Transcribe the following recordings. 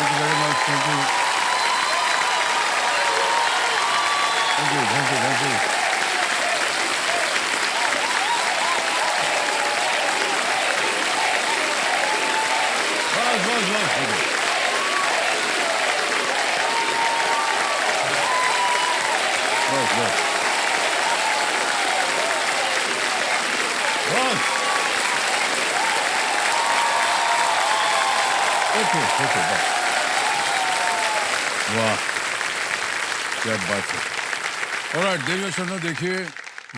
Thank you very much, thank you, thank you, thank you, thank you. बस बस बस हो गया। बस बस बस। ओके ओके बस। वाह, क्या बात है। ऑलराइट देवियों सुनो, देखिए,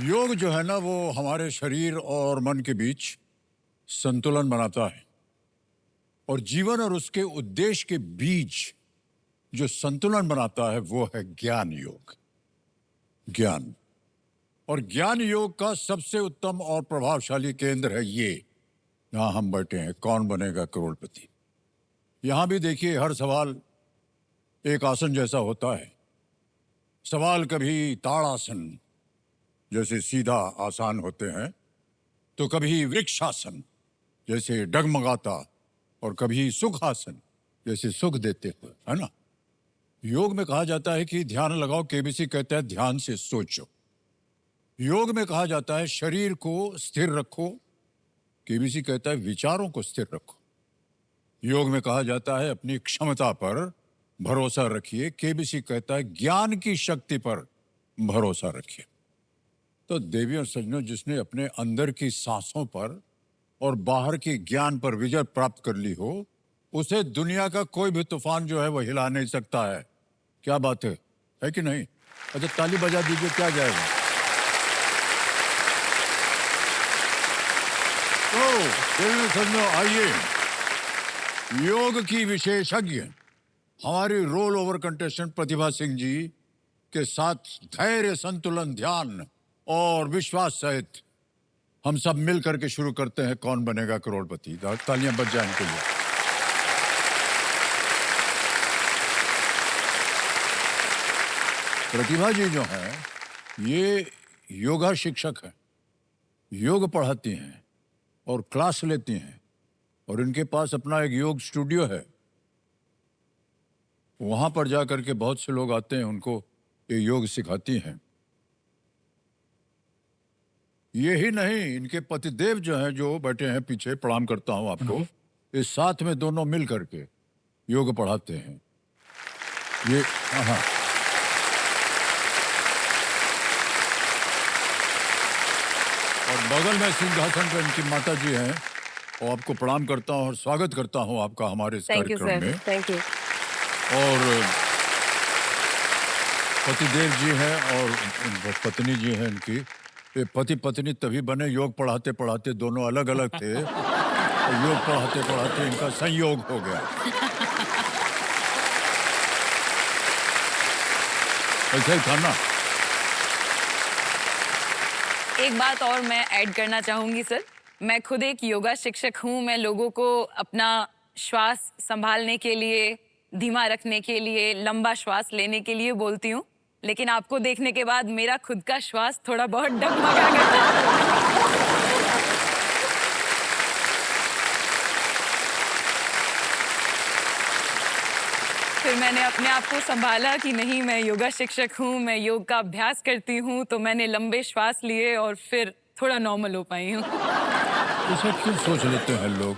योग जो है ना वो हमारे शरीर और मन के बीच संतुलन बनाता है, और जीवन और उसके उद्देश्य के बीच जो संतुलन बनाता है वो है ज्ञान योग। ज्ञान, और ज्ञान योग का सबसे उत्तम और प्रभावशाली केंद्र है ये, यहाँ हम बैठे हैं, कौन बनेगा करोड़पति। यहाँ भी देखिए, हर सवाल एक आसन जैसा होता है। सवाल कभी ताड़ासन जैसे सीधा आसान होते हैं, तो कभी वृक्षासन जैसे डगमगाता, और कभी सुखासन जैसे सुख देते हुए, है ना। योग में कहा जाता है कि ध्यान लगाओ, केबीसी कहता है ध्यान से सोचो। योग में कहा जाता है शरीर को स्थिर रखो, केबीसी कहता है विचारों को स्थिर रखो। योग में कहा जाता है अपनी क्षमता पर भरोसा रखिए, केबीसी कहता है ज्ञान की शक्ति पर भरोसा रखिए। तो देवी और सज्जनों, जिसने अपने अंदर की सांसों पर और बाहर की ज्ञान पर विजय प्राप्त कर ली हो, उसे दुनिया का कोई भी तूफान जो है वह हिला नहीं सकता है। क्या बात है कि नहीं? अच्छा, ताली बजा दीजिए, क्या जाएगा। तो देवी और सज्जनों, आइए, योग की विशेषज्ञ हमारी roll over contestant Pratibha Singh ji के साथ धैर्य, संतुलन, ध्यान और विश्वास सहित हम सब मिल करके शुरू करते हैं कौन बनेगा करोड़पति। तालियां बज जाए इनके लिए। प्रतिभा जी जो है ये योगा शिक्षक है, योग पढ़ाती हैं और क्लास लेती हैं, और इनके पास अपना एक योग स्टूडियो है। वहां पर जाकर के बहुत से लोग आते हैं, उनको ये योग सिखाती हैं। यही नहीं, इनके पतिदेव जो हैं, जो बैठे हैं पीछे, प्रणाम करता हूं आपको, इस साथ में दोनों मिल करके योग पढ़ाते हैं। ये हाँ, और बगल में सिंहासन पर इनकी माता जी हैं, और आपको प्रणाम करता हूं और स्वागत करता हूं आपका हमारे इस कार्यक्रम में। Thank you. और पतिदेव जी हैं और पत्नी जी हैं इनकी। ये पति पत्नी तभी बने, योग पढ़ाते पढ़ाते दोनों अलग अलग थे, और योग पढ़ाते पढ़ाते इनका संयोग हो गया। ऐसा ही था ना। एक बात और मैं ऐड करना चाहूंगी सर, मैं खुद एक योगा शिक्षक हूँ। मैं लोगों को अपना श्वास संभालने के लिए, धीमा रखने के लिए, लंबा श्वास लेने के लिए बोलती हूँ, लेकिन आपको देखने के बाद मेरा खुद का श्वास थोड़ा बहुत डगमगा गया। फिर मैंने अपने आप को संभाला कि नहीं, मैं योगा शिक्षक हूँ, मैं योग का अभ्यास करती हूँ, तो मैंने लंबे श्वास लिए और फिर थोड़ा नॉर्मल हो पाई हूँ। ऐसा क्यों सोच लेते हैं लोग,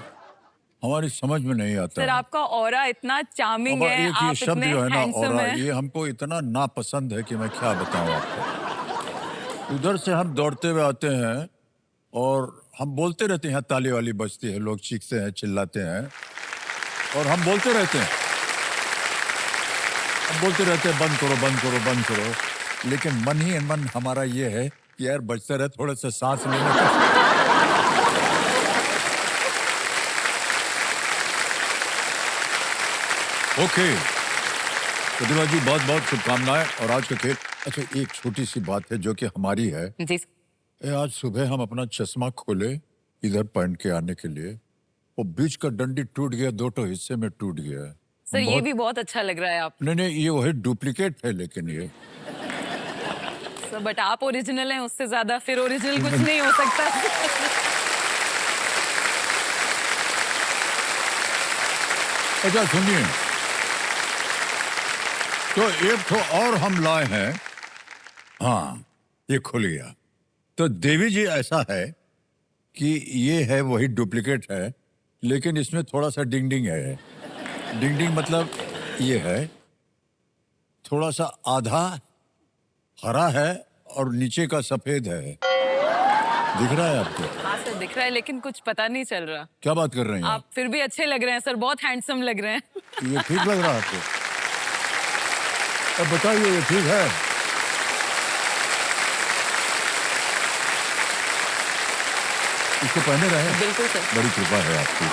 हमारी समझ में नहीं आता सर है। आपका ऑरा इतना चार्मिंग अब है, एक ये आप शब्द इतने जो है ना, हैंडसम और है। ये हमको इतना नापसंद है कि मैं क्या बताऊं आपको। उधर से हम दौड़ते हुए आते हैं और हम बोलते रहते हैं, ताली वाली बजती है, लोग चीखते हैं, चिल्लाते हैं, और हम बोलते रहते हैं, बंद करो बंद करो बंद करो, लेकिन मन ही मन हमारा ये है कि यार बजते रहे, थोड़ा सा सांस लेने का। ओके, प्रतिभा जी बहुत बहुत शुभकामनाएं। और आज का खेल, अच्छा एक छोटी सी बात है जो कि हमारी है। जी आज सुबह हम अपना चश्मा खोले इधर पहन के आने के लिए, वो बीच का डंडी टूट गया, दो तो हिस्से में टूट गया है। सर, ये भी बहुत अच्छा लग रहा है आप। नहीं, ये वही डुप्लीकेट है, लेकिन ये सर बट आप ओरिजिनल हैं, उससे ज्यादा फिर ओरिजिनल कुछ नहीं हो सकता। अच्छा सुनिए, तो एक तो और हम लाए हैं। हाँ, ये खुल गया। तो देवी जी ऐसा है कि ये है वही डुप्लीकेट है, लेकिन इसमें थोड़ा सा डिंग डिंग है। डिंग डिंग मतलब ये है, थोड़ा सा आधा हरा है और नीचे का सफेद है। दिख रहा है आपको? हाँ सर, दिख रहा है लेकिन कुछ पता नहीं चल रहा। क्या बात कर रहे हैं आप फिर भी अच्छे लग रहे हैं सर, बहुत हैंडसम लग रहे हैं। ये ठीक लग रहा है आपको? अब बताइए, ये ठीक है? इसको पहने रहे? बिल्कुल सर। बड़ी कृपा है आपकी।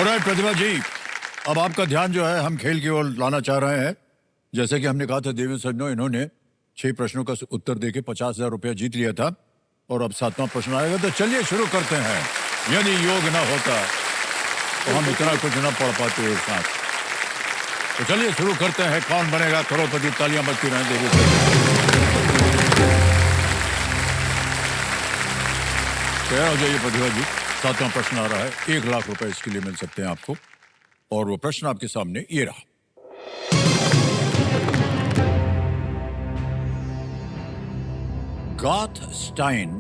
ऑलराइट प्रतिभा जी, अब आपका ध्यान जो है हम खेल की ओर लाना चाह रहे हैं। जैसे कि हमने कहा था देवी सज्जनों, इन्होंने 6 प्रश्नों का उत्तर देके 50,000 रुपया जीत लिया था और अब 7वां प्रश्न आएगा। तो चलिए शुरू करते हैं। यदि योग ना होता तो हम इतना कुछ ना पढ़ पाते एक साथ। तो चलिए शुरू करते हैं। कौन बनेगा करोड़पति? तालियां बजती रहें देवी सज्जनों। तैयार हो जाइए प्रतिभा जी। 7वां प्रश्न आ रहा है। 1 लाख रुपए इसके लिए मिल सकते हैं आपको। और वो प्रश्न आपके सामने ये रहा। गाथ स्टाइन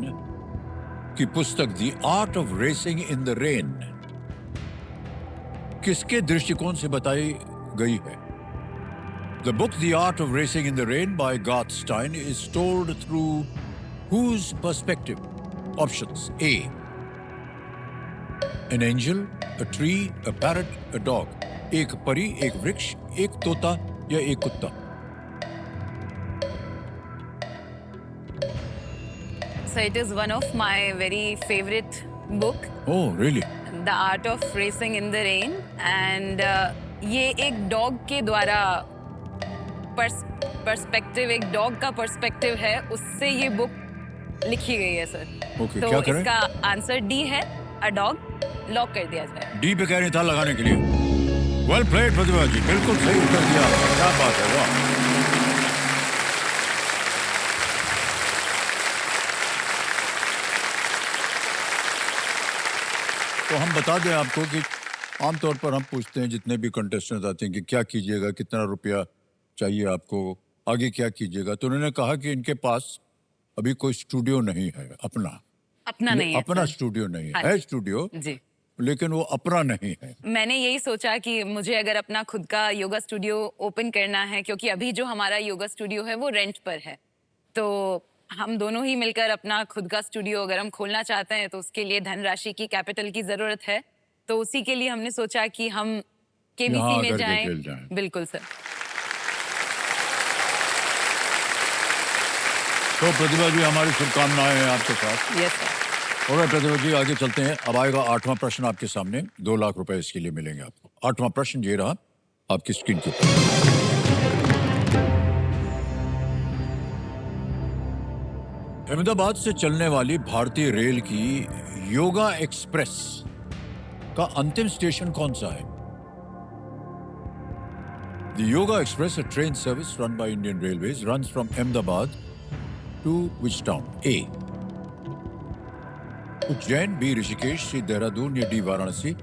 की पुस्तक the art of racing in the rain किसके दृष्टिकोण से बताई गई है? The book the art of racing in the rain by Garth Stein is told through whose perspective? Options: A, an angel, a tree, a parrot, a dog. एक परी, एक वृक्ष, एक तोता या एक कुत्ता? So it is one of my very favorite book, Oh, really? The Art of Racing in the Rain, and ये एक डॉग के द्वारा पर्सपेक्टिव, एक डॉग का पर्सपेक्टिव है, उससे ये बुक लिखी गई है सर। Okay, तो क्या करें? इसका आंसर डी है, अ डॉग। लॉक कर दिया जाए। डी पे कह रहे था लगाने के लिए। वेल प्लेड प्रतिभा जी, बिल्कुल सही उत्तर दिया। क्या बात है, वाह। तो हम बता दें आपको कि आमतौर पर हम पूछते हैं जितने भी कंटेस्टेंट आते हैं कि क्या कीजिएगा, कितना रुपया चाहिए आपको, आगे क्या कीजिएगा। तो उन्होंने कहा कि इनके पास अभी कोई स्टूडियो नहीं है अपना। अपना नहीं है अपना सर। स्टूडियो नहीं हाँ है, जी। स्टूडियो, जी, लेकिन वो अपना नहीं है। मैंने यही सोचा कि मुझे अगर अपना खुद का योगा स्टूडियो ओपन करना है, क्योंकि अभी जो हमारा योगा स्टूडियो है वो रेंट पर है, तो हम दोनों ही मिलकर अपना खुद का स्टूडियो अगर हम खोलना चाहते हैं तो उसके लिए धनराशि की, कैपिटल की जरूरत है। तो उसी के लिए हमने सोचा कि हम केबीसी यहाँ में आकर के जाएं। खेल जाएं। बिल्कुल सर। तो प्रतिभा जी, हमारी शुभकामनाएं हैं आपके साथ। Yes sir. और प्रतिभा जी आगे चलते हैं। अब आएगा 8वां प्रश्न आपके सामने। 2 लाख रुपए इसके लिए मिलेंगे आपको। 8वां प्रश्न ये रहा आपकी स्क्रीन के ऊपर। अहमदाबाद से चलने वाली भारतीय रेल की योगा एक्सप्रेस का अंतिम स्टेशन कौन सा है? The Yoga Express, a train service run by Indian Railways, runs from Ahmedabad to which town? A, Ujjain, B, Rishikesh, C, Dehradun या D, वाराणसी?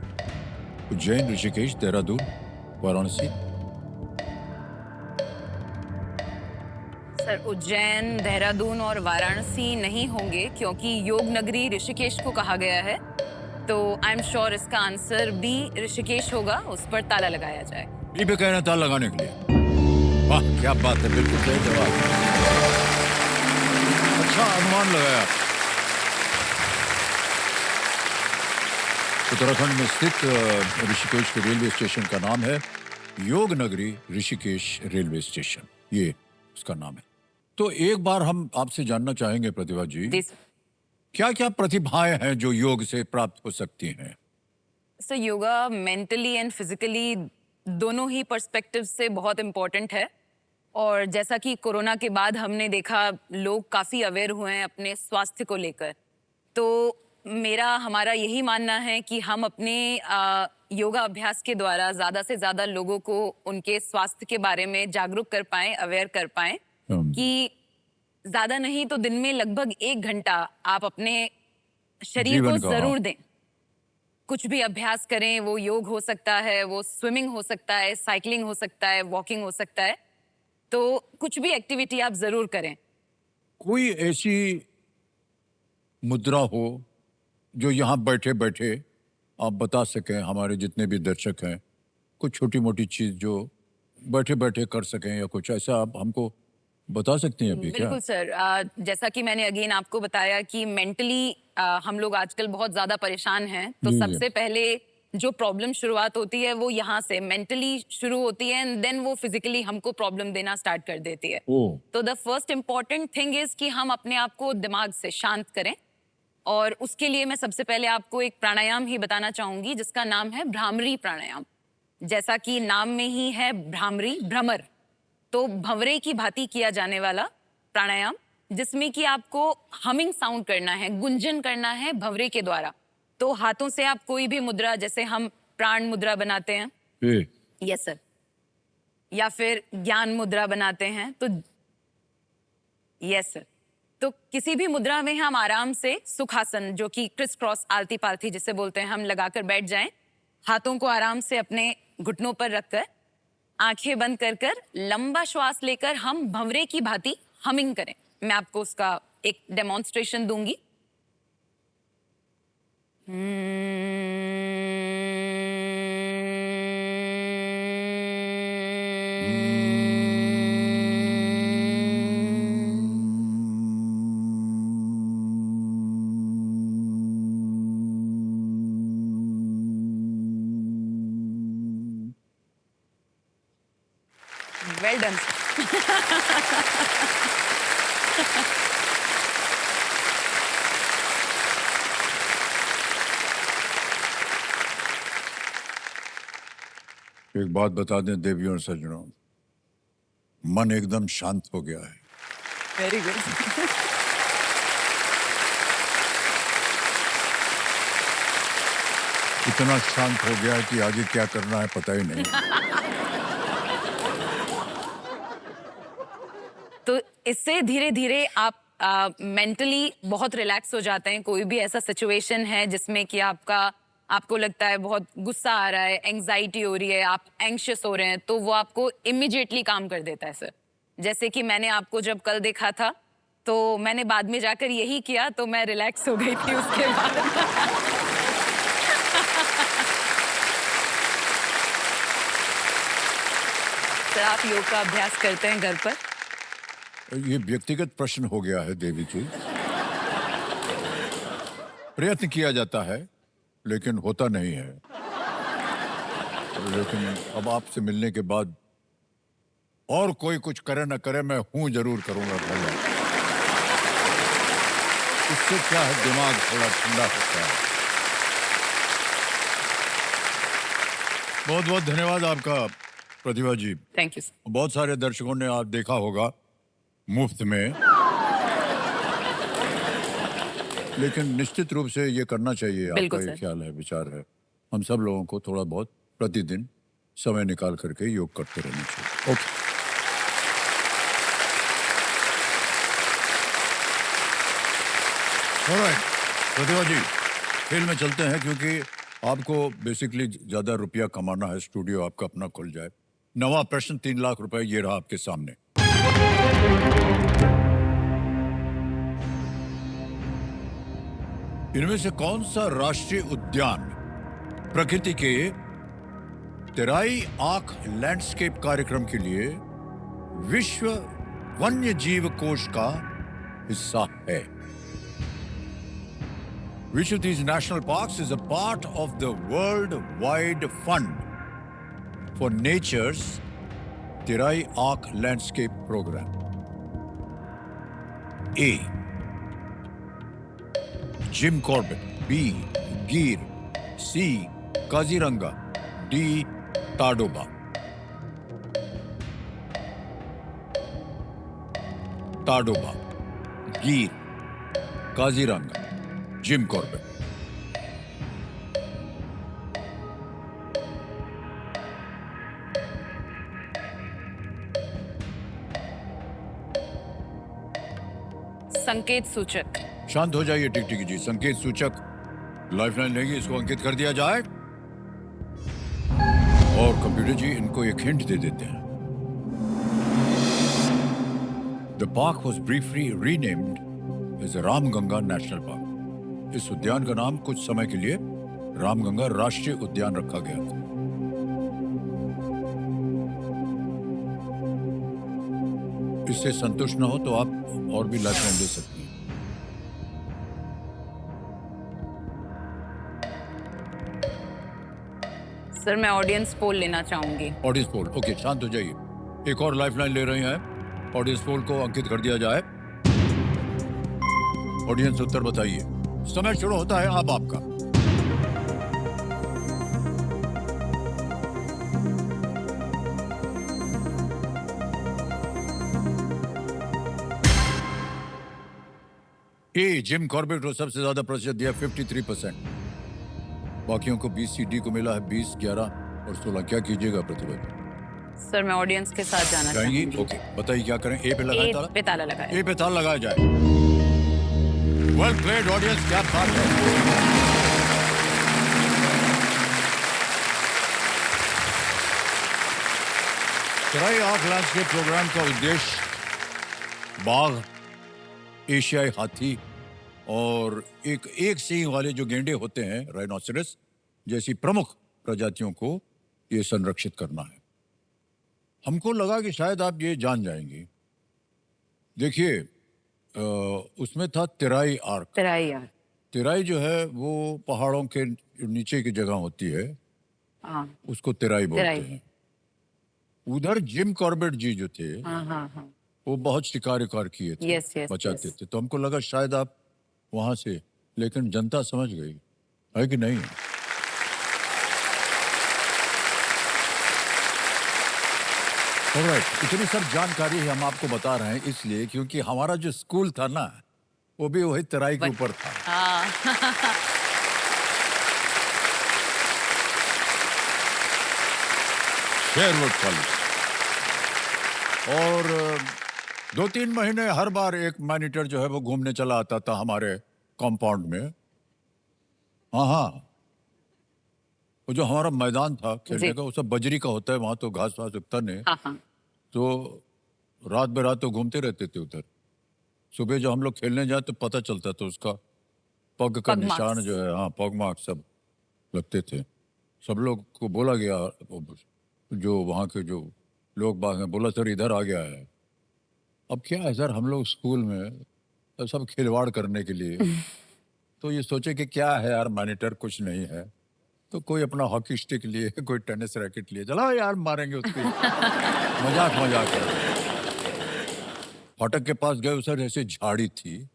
उज्जैन, ऋषिकेश, देहरादून, वाराणसी? सर, उज्जैन, देहरादून और वाराणसी नहीं होंगे, क्योंकि योग नगरी ऋषिकेश को कहा गया है। तो आई एम श्योर इसका आंसर बी, ऋषिकेश होगा। उस पर ताला लगाया जाए। बी पे कहना ताला लगाने के लिए। वाह, क्या बात है, बिल्कुल सही जवाब। अच्छा अनुमान लगाया। उत्तराखंड में स्थित ऋषिकेश के रेलवे स्टेशन का नाम है योग नगरी ऋषिकेश रेलवे स्टेशन, ये उसका नाम है। तो एक बार हम आपसे जानना चाहेंगे प्रतिभा जी, जी सर। क्या क्या प्रतिभाएं हैं जो योग से प्राप्त हो सकती हैं? सो योगा मेंटली एंड फिजिकली दोनों ही पर्सपेक्टिव से बहुत इम्पोर्टेंट है। और जैसा कि कोरोना के बाद हमने देखा, लोग काफ़ी अवेयर हुए हैं अपने स्वास्थ्य को लेकर। तो हमारा यही मानना है कि हम अपने योगा अभ्यास के द्वारा ज़्यादा से ज़्यादा लोगों को उनके स्वास्थ्य के बारे में जागरूक कर पाएं, अवेयर कर पाएं, कि ज़्यादा नहीं तो दिन में लगभग 1 घंटा आप अपने शरीर को जीवन का, हाँ। ज़रूर दें। कुछ भी अभ्यास करें, वो योग हो सकता है, वो स्विमिंग हो सकता है, साइकिलिंग हो सकता है, वॉकिंग हो सकता है। तो कुछ भी एक्टिविटी आप ज़रूर करें। कोई ऐसी मुद्रा हो जो यहाँ बैठे बैठे आप बता सकें, हमारे जितने भी दर्शक हैं, कुछ छोटी मोटी चीज जो बैठे बैठे कर सकें, या कुछ ऐसा आप हमको बता सकती हैं अभी क्या? बिल्कुल सर। जैसा कि मैंने अगेन आपको बताया कि मेंटली हम लोग आजकल बहुत ज़्यादा परेशान हैं। तो जी जी। सबसे पहले जो प्रॉब्लम शुरुआत होती है वो यहाँ से मेंटली शुरू होती है, एंड देन वो फिजिकली हमको प्रॉब्लम देना स्टार्ट कर देती है। ओ। तो the first important thing is कि हम अपने आप को दिमाग से शांत करें। और उसके लिए मैं सबसे पहले आपको एक प्राणायाम ही बताना चाहूंगी जिसका नाम है भ्रामरी प्राणायाम। जैसा कि नाम में ही है भ्रामरी, भ्रमर, तो भंवरे की भांति किया जाने वाला प्राणायाम, जिसमें कि आपको हमिंग साउंड करना है, गुंजन करना है भंवरे के द्वारा। तो हाथों से आप कोई भी मुद्रा, जैसे हम प्राण मुद्रा बनाते हैं, ए, यस सर, या फिर ज्ञान मुद्रा बनाते हैं, तो यस सर, तो किसी भी मुद्रा में हम आराम से सुखासन, जो कि क्रिस क्रॉस आलती पालथी जिसे बोलते हैं, हम लगाकर बैठ जाएं। हाथों को आराम से अपने घुटनों पर रखकर, आंखें बंद कर कर लंबा श्वास लेकर हम भंवरे की भांति हमिंग करें। मैं आपको उसका एक डेमोन्स्ट्रेशन दूंगी। Well done. एक बात बता दें देवियों और सज्जनों, मन एकदम शांत हो गया है। Very good. इतना शांत हो गया है कि आगे क्या करना है पता ही नहीं। तो इससे धीरे धीरे आप मेंटली बहुत रिलैक्स हो जाते हैं। कोई भी ऐसा सिचुएशन है जिसमें कि आपको लगता है बहुत गुस्सा आ रहा है, एंग्जाइटी हो रही है, आप एंग्शियस हो रहे हैं, तो वो आपको इमिडिएटली काम कर देता है सर। जैसे कि मैंने आपको जब कल देखा था, तो मैंने बाद में जाकर यही किया, तो मैं रिलैक्स हो गई थी उसके बाद। सर, आप योग का अभ्यास करते हैं घर पर? ये व्यक्तिगत प्रश्न हो गया है देवी जी। प्रयत्न किया जाता है लेकिन होता नहीं है। लेकिन अब आपसे मिलने के बाद और कोई कुछ करे ना करे, मैं हूं जरूर करूंगा भैया। इससे क्या है, दिमाग थोड़ा ठंडा होता है। बहुत बहुत धन्यवाद आपका Pratibha ji. Thank you sir. बहुत सारे दर्शकों ने आप देखा होगा मुफ्त में, लेकिन निश्चित रूप से ये करना चाहिए। आपका बिल्कुल ये सर। ख्याल है, विचार है, हम सब लोगों को थोड़ा बहुत प्रतिदिन समय निकाल करके योग करते रहना चाहिए। ओके। ऑलराइट प्रतिभा जी, खेल में चलते हैं, क्योंकि आपको बेसिकली ज्यादा रुपया कमाना है, स्टूडियो आपका अपना खुल जाए। नवा प्रश्न, 3 लाख रुपए, ये रहा आपके सामने। इनमें से कौन सा राष्ट्रीय उद्यान प्रकृति के तेराई आंख लैंडस्केप कार्यक्रम के लिए विश्व वन्य जीव कोष का हिस्सा है? Which of these national parks is a part of the World-wide Fund for Nature's Terai Arc Landscape Program? A. Jim Corbett. B. Gir. C. Kaziranga. D. Tadoba. Tadoba, Gir, Kaziranga, Jim Corbett. संकेत सूचक। शांत हो जाइए टिकटिकी जी। संकेत सूचक lifeline लेंगे, इसको अंकित कर दिया जाए। और कंप्यूटर जी इनको एक हिंट दे देते हैं। The park was briefly renamed as Ramganga national park. इस उद्यान का नाम कुछ समय के लिए रामगंगा राष्ट्रीय उद्यान रखा गया था। इससे संतुष्ट न हो तो आप और भी लाइफलाइन दे सकती हैं। सर मैं ऑडियंस पोल लेना चाहूंगी। ऑडियंस पोल, ओके, शांत हो जाइए। एक और लाइफलाइन ले रहे हैं। ऑडियंस पोल को अंकित कर दिया जाए। ऑडियंस उत्तर बताइए। समय शुरू होता है अब आपका। ए जिम कॉर्बेट को सबसे ज्यादा प्रतिशत दिया, 53%। बाकियों को 20 CD को मिला है 20, 11 और 16। क्या कीजिएगा प्रतिभा जी? सर मैं ऑडियंस के साथ जाना जाएंगी? चाहूंगी। ओके, बताइए क्या करें। ए पे लगाएं ताला? पे ताला लगाए। ए पे ताला लगाया जाए। वेल प्लेड ऑडियंस, क्या बात है। ट्राई आर्क लैंडस्केप प्रोग्राम का उद्देश्य बाघ, एशियाई हाथी और एक सींग वाले जो गेंडे होते हैं, राइनोसेरस जैसी प्रमुख प्रजातियों को ये संरक्षित करना है। हमको लगा कि शायद आप ये जान जाएंगी। देखिए, उसमें था तेराई आर्क। तेराई जो है वो पहाड़ों के नीचे की जगह होती है, उसको तेराई बोलते हैं। उधर जिम कॉर्बेट जी जो थे, वो बहुत शिकार किए थे, बचाते थे। तो हमको लगा शायद आप वहां से, लेकिन जनता समझ गई है कि नहीं। ऑलराइट, इतनी सब जानकारी हम आपको बता रहे हैं इसलिए क्योंकि हमारा जो स्कूल था ना, वो भी वही तराई के ऊपर था। Sherwood college. और 2-3 महीने हर बार एक मॉनिटर जो है वो घूमने चला आता था हमारे कंपाउंड में। हाँ, वो जो हमारा मैदान था खेलने का, वो सब बजरी का होता है, वहां तो घास वास उगता नहीं। तो रात बेरात तो घूमते रहते थे उधर। सुबह जब हम लोग खेलने जाए तो पता चलता था उसका पग का निशान जो है, हाँ, पग मार्क सब लगते थे। सब लोग को बोला गया, जो वहाँ के जो लोग बाग हैं, बोला सर इधर आ गया है। अब क्या है सर, हम लोग स्कूल में सब खिलवाड़ करने के लिए तो ये सोचे कि क्या है यार, मॉनिटर कुछ नहीं है, तो कोई अपना हॉकी स्टिक लिए, कोई टेनिस रैकेट लिए, चला यार मारेंगे उसकी। मजाक फाटक के पास गए, उधर ऐसे झाड़ी थी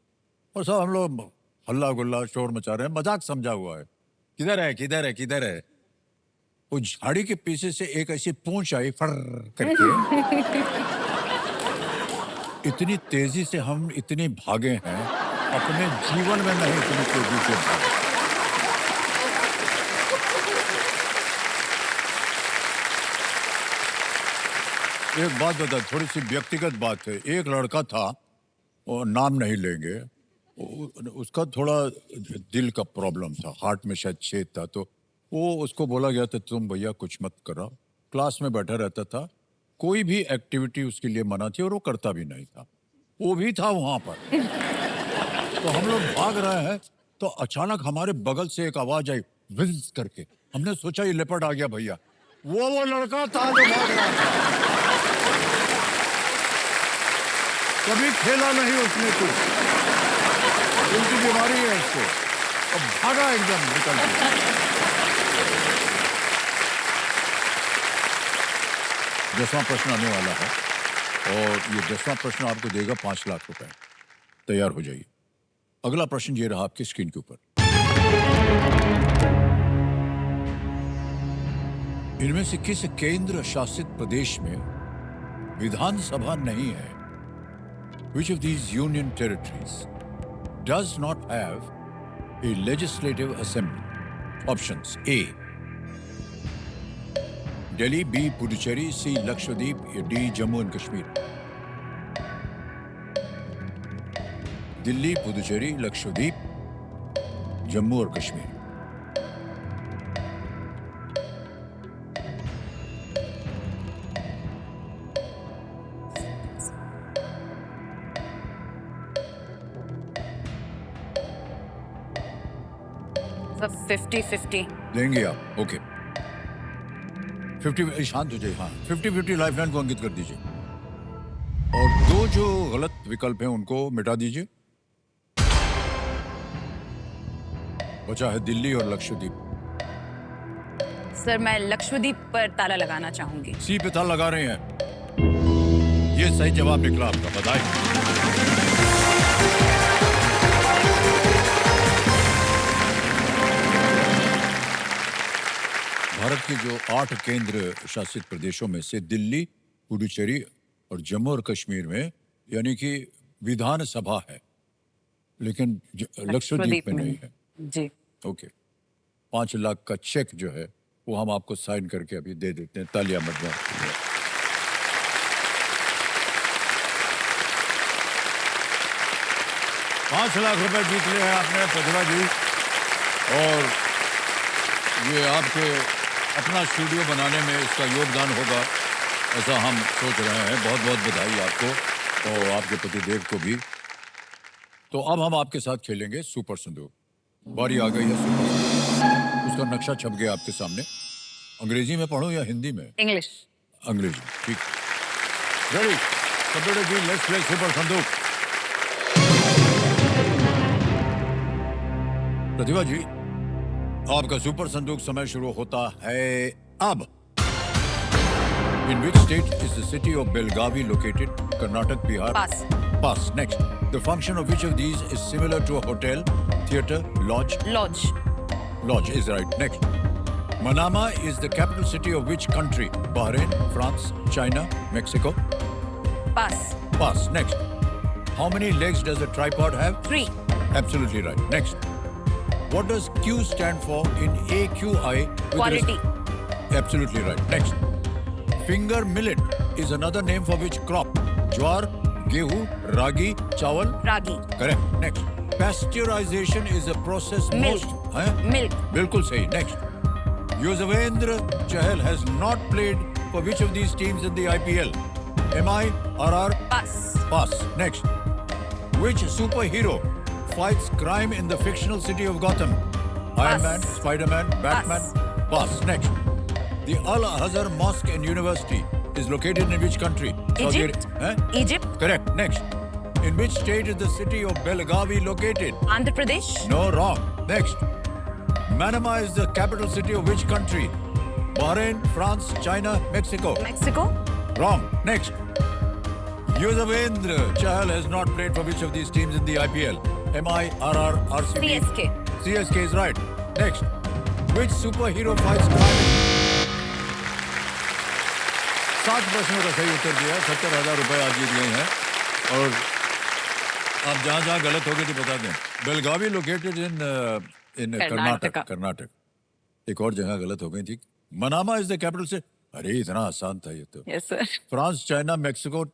और सब हम लोग हल्ला गुल्ला शोर मचा रहे हैं, मजाक समझा हुआ है। किधर है किधर है किधर है? वो झाड़ी के पीछे से एक ऐसी पूंछ आई फर करके। इतनी तेजी से हम इतनी भागे हैं, अपने जीवन में नहीं इतनी तेजी से भागे। एक बात बता, थोड़ी सी व्यक्तिगत बात है। एक लड़का था, वो नाम नहीं लेंगे, उसका थोड़ा दिल का प्रॉब्लम था, हार्ट में शायद छेद था। तो वो उसको बोला गया था तुम भैया कुछ मत करो। क्लास में बैठा रहता था, कोई भी एक्टिविटी उसके लिए मना थी और वो करता भी नहीं था। वो भी था वहां पर। तो हम लोग भाग रहे हैं तो अचानक हमारे बगल से एक आवाज आई, विज़ करके। हमने सोचा ये लेपर्ड आ गया भैया। वो लड़का था जो भाग रहा था। कभी खेला नहीं उसने कुछ, उनकी बीमारी है इसको। अब भागा एकदम निकल के। 10वां प्रश्न आने वाला है और ये 10वां प्रश्न आपको देगा 5 लाख रुपए। तैयार हो जाइए। अगला प्रश्न ये रहा आपकी स्क्रीन के ऊपर। इनमें से किस केंद्र शासित प्रदेश में विधानसभा नहीं है? Which of these union territories does not have a legislative assembly? Options: A, Delhi; B, Puducherry; C, Lakshadweep; D, Jammu and Kashmir. Delhi, Puducherry, Lakshadweep, Jammu और कश्मीर। सर 50-50। देंगे आप? ओके, 50 शांत हो जाइए। हाँ, 50-50 लाइफलाइन को अंकित कर दीजिए और दो जो गलत विकल्प हैं उनको मिटा दीजिए। बचा है दिल्ली और लक्षद्वीप। सर मैं लक्षद्वीप पर ताला लगाना चाहूंगी। सी पे ताला लगा रहे हैं। ये सही जवाब निकला आपका, बधाई। भारत के जो 8 केंद्र शासित प्रदेशों में से दिल्ली, पुडुचेरी और जम्मू और कश्मीर में यानी कि विधानसभा है, लेकिन लक्षद्वीप में नहीं है। जी। ओके, 5 लाख का चेक जो है वो हम आपको साइन करके अभी दे देते हैं। तालियां बजाएं। 5 लाख रुपए जीत लिए हैं आपने प्रतिभा जी, और ये आपके अपना स्टूडियो बनाने में इसका योगदान होगा ऐसा हम सोच रहे हैं। बहुत बहुत बधाई आपको और आपके पतिदेव को भी। तो अब हम आपके साथ खेलेंगे सुपर संदूक। बारी आ गई है सुपर संदूक। उसका नक्शा छप गया आपके सामने। अंग्रेजी में पढ़ूं या हिंदी में? इंग्लिश। अंग्रेजी, ठीक। Ready computer ji, let's play super संदूक। प्रतिभा जी, आपका सुपर संदूक समय शुरू होता है अब। In which state is the city of Belgavi located? Karnataka, Bihar. Pass. Pass. Next. The function of which of these is similar to a hotel, theater, lodge? Lodge. Lodge is right. Next. Manama is the capital city of which country? Bahrain, France, China, Mexico? Pass. Pass. Next. How many legs does a tripod have? 3। Absolutely right. Next. What does Q stand for in AQI? with Quality. Absolutely right. Next. Finger millet is another name for which crop? Jwar, gehu, ragi, chawal? Ragi. Correct. Next. Pasteurization is a process Milk. most... हैं? Milk. बिल्कुल सही. Next. Yuzvendra Chahal has not played for which of these teams in the IPL? MI, RR? Pass. Pass. Next. Which superhero fights crime in the fictional city of Gotham? Iron Pass. Man, Spider-Man, Batman? Pass. Next. The Al-Azhar Mosque and University is located in which country? Saudi Egypt. Arabia. Egypt। Correct. Next. In which state is the city of Belgavi located? Andhra Pradesh. No, wrong. Next. Manama is the capital city of which country? Bahrain, France, China, Mexico? Mexico. Wrong. Next. Yuzvendra Chahal has not played for which of these teams in the IPL? MI, RR, RCB? CSK। CSK is right. Next. Which superhero fights crime? 7 प्रश्नों का सही उत्तर दिया। 70,000 रुपए आप जीत गए हैं। और आप जहाँ जहाँ गलत हो गए थे बता दें। Belagavi located in Karnataka. कर्नाटक। एक और जगह गलत हो गई थी। मनामा इज द कैपिटल से। अरे इतना आसान था ये तो। Yes sir. France, China, Mexico,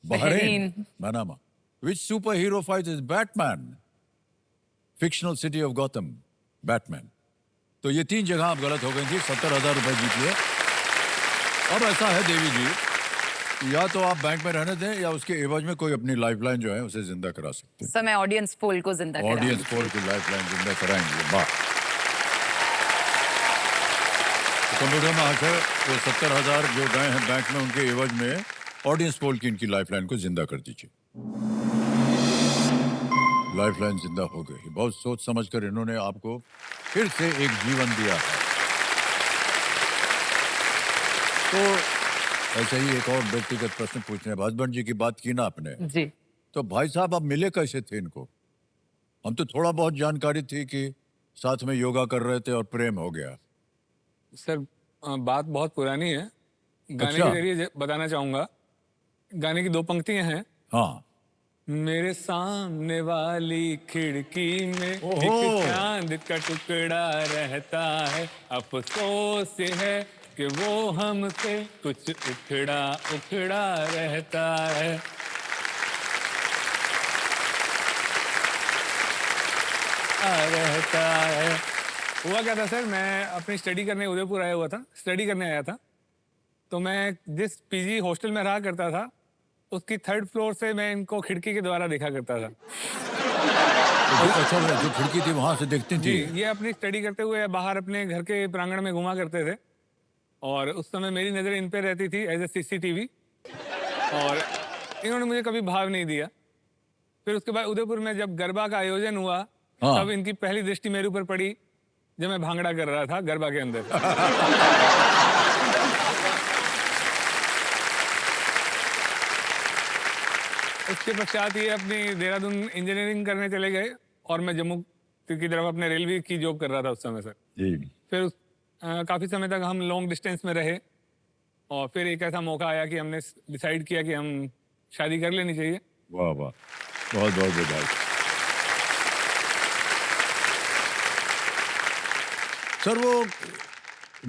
Bahrain, Manama. Which superhero fights is Batman? Fictional city of Gotham, Batman. तो ये 3 जगह आप गलत हो गई थी। 70,000 रुपए जीतिए। अब ऐसा है देवी जी, या तो आप बैंक में रहने दें या उसके एवज में कोई अपनी लाइफलाइन जो है उसे जिंदा करा सकते हैं। सर मैं ऑडियंस पोल को जिंदा कराऊंगी। ऑडियंस पोल की लाइफलाइन जिंदा कराएंगे। वाह। तो कंप्यूटर में आकर वो 70,000 जो गए हैं बैंक में उनके एवज में ऑडियंस पोल की इनकी लाइफलाइन को जिंदा कर दीजिए। लाइफलाइन जिंदा हो गई। बहुत सोच समझकर इन्होंने आपको फिर से एक जीवन दिया है। तो ऐसे ही एक और व्यक्तिगत प्रश्न पूछने हैं। हस्बैंड जी की बात की ना आपने, जी। तो भाई साहब आप मिले कैसे थे इनको? हम तो थोड़ा बहुत जानकारी थी कि साथ में योगा कर रहे थे और प्रेम हो गया। सर बात बहुत पुरानी है। गाने अच्छा। के जरिए बताना चाहूंगा। गाने की 2 पंक्तियां हैं। हाँ। मेरे सामने वाली खिड़की में ओहो। एक चांद का टुकड़ा रहता है, अफसोस है कि वो हमसे कुछ उखड़ा उखड़ा रहता है। रहता है। हुआ क्या था सर, मैं अपनी स्टडी करने उदयपुर आया हुआ था, स्टडी करने आया था। तो मैं जिस पीजी हॉस्टल में रहा करता था उसकी 3rd फ्लोर से मैं इनको खिड़की के द्वारा देखा करता था। अच्छा वो जो खिड़की थी वहां से देखती जी, थी। ये अपनी स्टडी करते हुए बाहर अपने घर के प्रांगण में घुमा करते थे और उस समय मेरी नज़र इन पे रहती थी एज ए सीसीटीवी, और इन्होंने मुझे कभी भाव नहीं दिया। फिर उसके बाद उदयपुर में जब गरबा का आयोजन हुआ, हाँ। तब इनकी पहली दृष्टि मेरे ऊपर पड़ी जब मैं भांगड़ा कर रहा था गरबा के अंदर। उसके पश्चात ये अपनी देहरादून इंजीनियरिंग करने चले गए और मैं जम्मू की तरफ अपने रेलवे की जॉब कर रहा था उस समय सर। जी। फिर काफ़ी समय तक हम लॉन्ग डिस्टेंस में रहे और फिर एक ऐसा मौका आया कि हमने डिसाइड किया कि हम शादी कर लेनी चाहिए। वाह वाह, बहुत बहुत बधाई। सर वो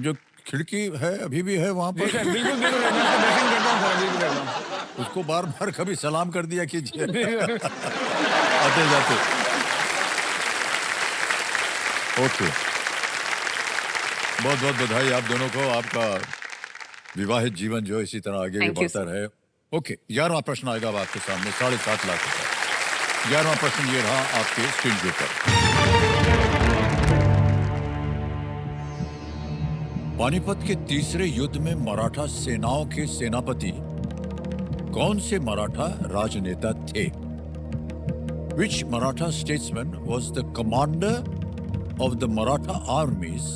जो खिड़की है अभी भी है वहां जी पर? सर, बिल्कुल बिल्कुल, मैं उसको दर्शन करता हूँ सर, अभी भी करता हूँ। उसको बार बार कभी सलाम कर दिया कीजिए जी सर। आते जाते। ओके, बहुत बहुत बधाई आप दोनों को, आपका विवाहित जीवन जो है इसी तरह आगे भी Thank you, बढ़ता रहे। ओके, 11वां प्रश्न आएगा अब आपके सामने, 7.5 लाख रुपए। 11वां प्रश्न ये रहा आपके स्क्रीन के ऊपर। पानीपत के तीसरे युद्ध में मराठा सेनाओं के सेनापति कौन से मराठा राजनेता थे? Which Maratha statesman was the commander of the Maratha armies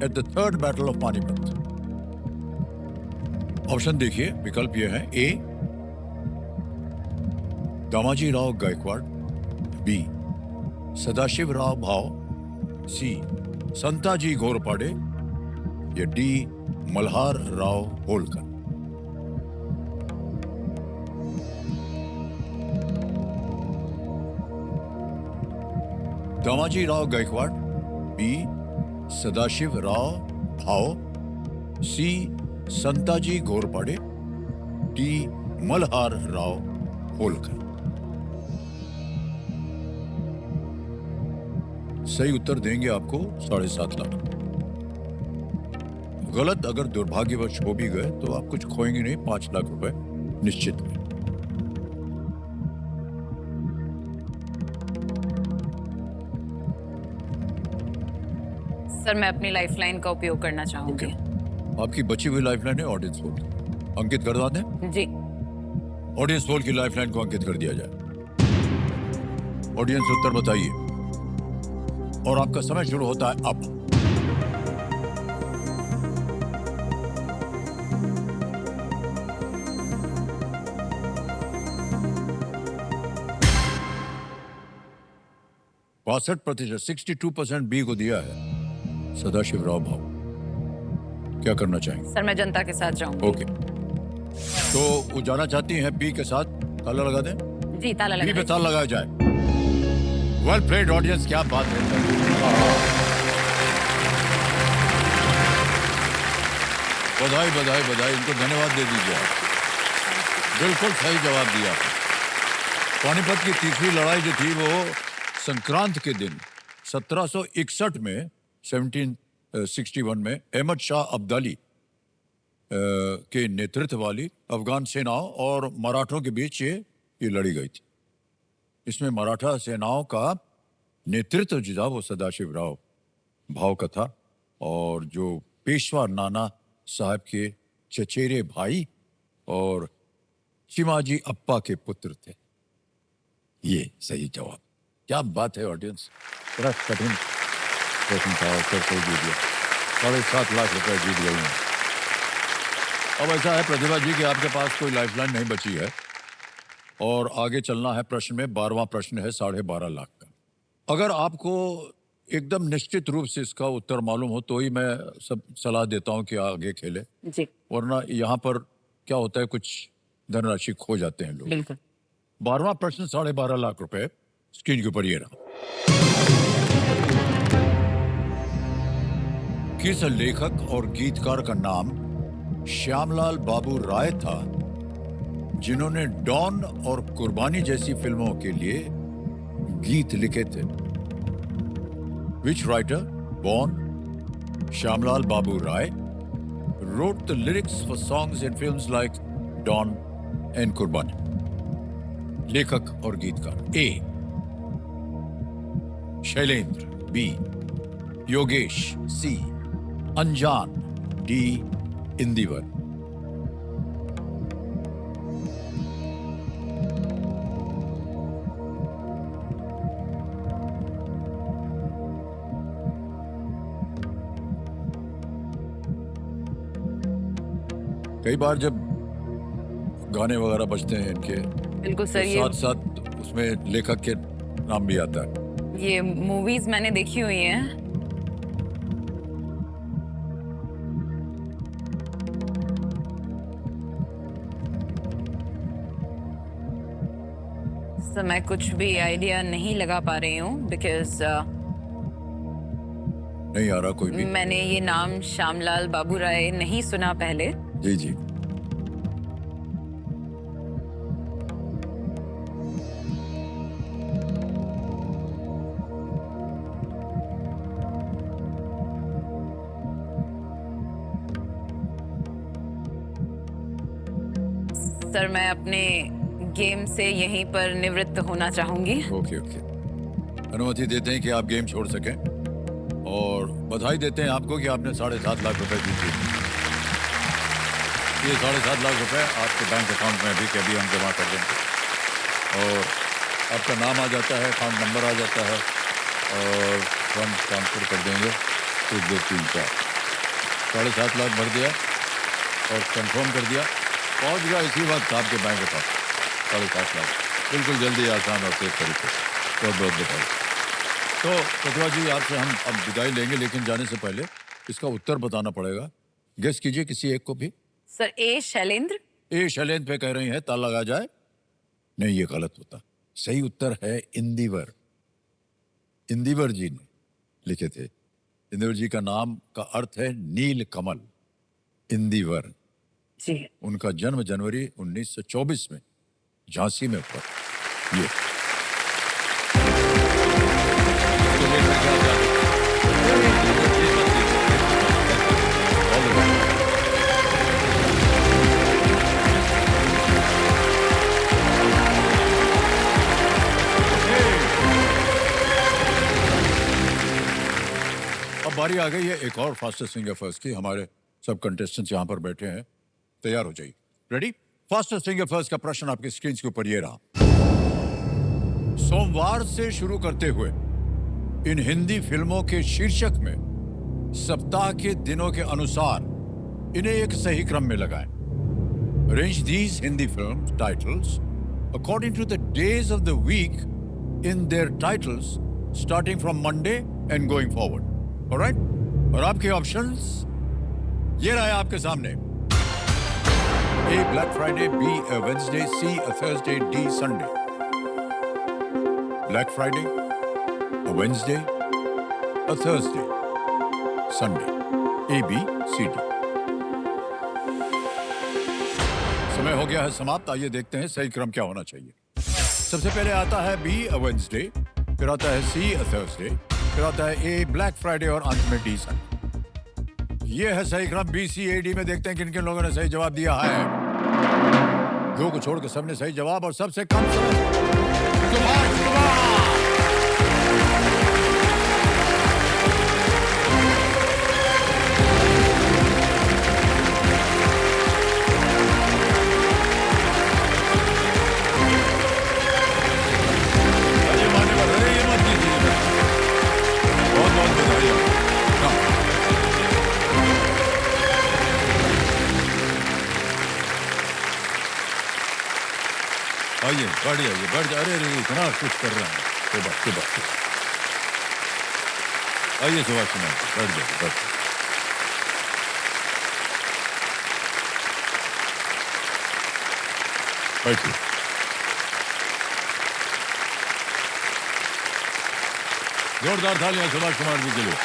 at the Third Battle of Panipat? Option देखिए, विकल्प ये है: ए दामाजी राव गायकवाड़, बी सदाशिव राव भाव, सी संताजी घोरपाड़े, या डी मल्हार राव होलकर। दामाजी राव गायकवाड़, बी सदाशिव राव भाव, सी संताजी घोरपाड़े, डी मल्हार राव होलकर। सही उत्तर देंगे आपको 7.5 लाख। गलत अगर दुर्भाग्यवश हो भी गए तो आप कुछ खोएंगे नहीं, 5 लाख रुपए निश्चित है। सर मैं अपनी लाइफलाइन का उपयोग करना चाहूंगी। आपकी बची हुई लाइफलाइन है ऑडियंस पोल, अंकित करवा दें। जी। ऑडियंस पोल की लाइफलाइन को अंकित कर दिया जाए। ऑडियंस उत्तर बताइए और आपका समय शुरू होता है अब। बासठ प्रतिशत 62% बी को दिया है सदाशिव राव भाव। क्या करना चाहेंगे? सर मैं जनता के साथ जाऊंगी। ओके, तो वो जाना चाहती हैं बी के साथ, ताला लगा दें। जी ताला बी पे लगा। ताला लगाया जाए। वेल प्लेड ऑडियंस, क्या बात है। बधाई बधाई बधाई, इनको धन्यवाद दे दीजिए आप। बिल्कुल सही जवाब दिया। पानीपत की तीसरी लड़ाई जो थी वो संक्रांत के दिन 1761 में 1761 में अहमद शाह अब्दाली के नेतृत्व वाली अफगान सेनाओं और मराठों के बीच ये लड़ी गई थी। इसमें मराठा सेनाओं का नेतृत्व जो था वो सदाशिव राव भाव का था और जो पेशवा नाना साहब के चचेरे भाई और चिमाजी अप्पा के पुत्र थे। ये सही जवाब। क्या बात है ऑडियंस, बड़ा कठिन प्रश्न था, उत्तर सही दे दिया। 7.5 लाख रुपए जीत गई हैं। अब ऐसा है प्रतिभा जी कि आपके पास कोई लाइफलाइन नहीं बची है और आगे चलना है प्रश्न में। 12वां प्रश्न है 12.5 लाख का। अगर आपको एकदम निश्चित रूप से इसका उत्तर मालूम हो तो ही मैं सब सलाह देता हूं कि आगे खेले, जी वरना यहाँ पर क्या होता है, कुछ धनराशि खो जाते हैं लोग। बिल्कुल। 12वां प्रश्न 12.5 लाख रुपए स्क्रीन के ऊपर ये रहा। किस लेखक और गीतकार का नाम श्यामलाल बाबू राय था जिन्होंने डॉन और कुर्बानी जैसी फिल्मों के लिए गीत लिखे थे? Which writer, born Shyamlal Babu Rai, wrote the lyrics for songs in films like Dawn and Kurbani? लेखक और गीतकार: ए शैलेंद्र, बी, योगेश, सी, अनजान, डी, इंदिवर। कई बार जब गाने वगैरह बजते हैं इनके, बिल्कुल तो सर, ये साथ साथ उसमें लेखक के नाम भी आता है। ये मूवीज मैंने देखी हुई हैं। सर मैं कुछ भी आइडिया नहीं लगा पा रही हूँ बिकॉज नहीं आ रहा कोई भी? मैंने ये नाम श्यामलाल बाबू राय नहीं सुना पहले। जी जी। सर मैं अपने गेम से यहीं पर निवृत्त होना चाहूंगी। ओके ओके, अनुमति देते हैं कि आप गेम छोड़ सकें और बधाई देते हैं आपको कि आपने 7.5 लाख रुपए जीते। ये 7.5 लाख रुपए आपके बैंक अकाउंट में अभी के अभी हम जमा कर देंगे और आपका नाम आ जाता है, अकाउंट नंबर आ जाता है और फंड ट्रांसफर कर देंगे। 1 2 3 4 7.5 लाख भर दिया और कंफर्म कर दिया, पहुंच गया इसी वक्त आपके बैंक अकाउंट 7.5 लाख, बिल्कुल जल्दी, आसान और तेज तरीके से। बहुत बहुत बधाई। तो प्रतिभा जी, आपसे हम अब विदाई लेंगे, लेकिन जाने से पहले इसका उत्तर बताना पड़ेगा। गेस कीजिए किसी एक को भी। सर ए शैलेंद्र। ए शैलेंद्र पे कह रही हैं, ताला लगा जाए? नहीं, ये गलत होता। सही उत्तर है इंदिवर। इंदिवर जी ने लिखे थे। इंदिवर जी का नाम का अर्थ है नील कमल। इंदिवर। जी। उनका जन्म जनवरी 1924 में झांसी में हुआ। ये तो लेकर के आ जाते। All the best. अब बारी आ गई है एक और फास्टेस्ट सिंगर फर्स्ट की। हमारे सब कंटेस्टेंट्स यहाँ पर बैठे हैं, तैयार हो जाइए। रेडी? फास्टेस्ट सिंगर फर्स्ट का प्रश्न आपकी स्क्रीन के ऊपर ये रहा। सोमवार से शुरू करते हुए इन हिंदी फिल्मों के शीर्षक में सप्ताह के दिनों के अनुसार इन्हें एक सही क्रम में लगाएं। Arrange these Hindi film titles according to the days of the week in their titles, starting from Monday and going forward. All right? और आपके ऑप्शंस ये रहे आपके सामने। A. Black Friday, B. A Wednesday, C. A Thursday, D. Sunday. Black Friday, a Wednesday, a Thursday, Sunday. A, B, C, D. समय हो गया है समाप्त। आइए देखते हैं सही क्रम क्या होना चाहिए। सबसे पहले आता है बी, अ वेडनेसडे, फिर आता है सी, अ थर्सडे, फिर आता है ए, ब्लैक फ्राइडे और अंत में डी, संडे। ये है सही क्रम। बी, सी, ए, डी में देखते हैं किन किन लोगों ने सही जवाब दिया है। दो को छोड़कर सबने सही जवाब और सबसे कम समय सुभाष कुमार। आइए, बढ़ जाइए, बढ़ जा। अरे इतना कुछ कर रहे हैं। सुबह आइए सुभाष कुमार, बढ़ जाइए, बढ़ जाइए। बैठिए। जोरदार तालियां सुभाष कुमार जी के लिए।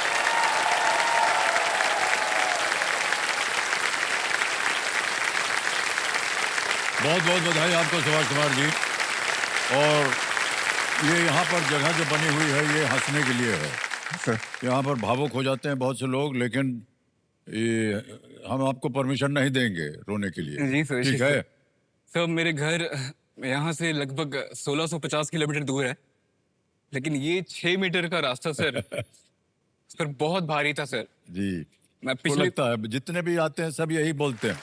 बहुत बहुत बधाई आपको सुभाष कुमार जी। और ये यहाँ पर जगह जो बनी हुई है ये हंसने के लिए है। यहाँ पर भावुक हो जाते हैं बहुत से लोग, लेकिन ये हम आपको परमिशन नहीं देंगे रोने के लिए। जी सर, ठीक है? सर मेरे घर यहाँ से लगभग 1650 किलोमीटर दूर है, लेकिन ये 6 मीटर का रास्ता सर सर बहुत भारी था सर। जी, मैं को पिछले लगता है जितने भी आते हैं सब यही बोलते हैं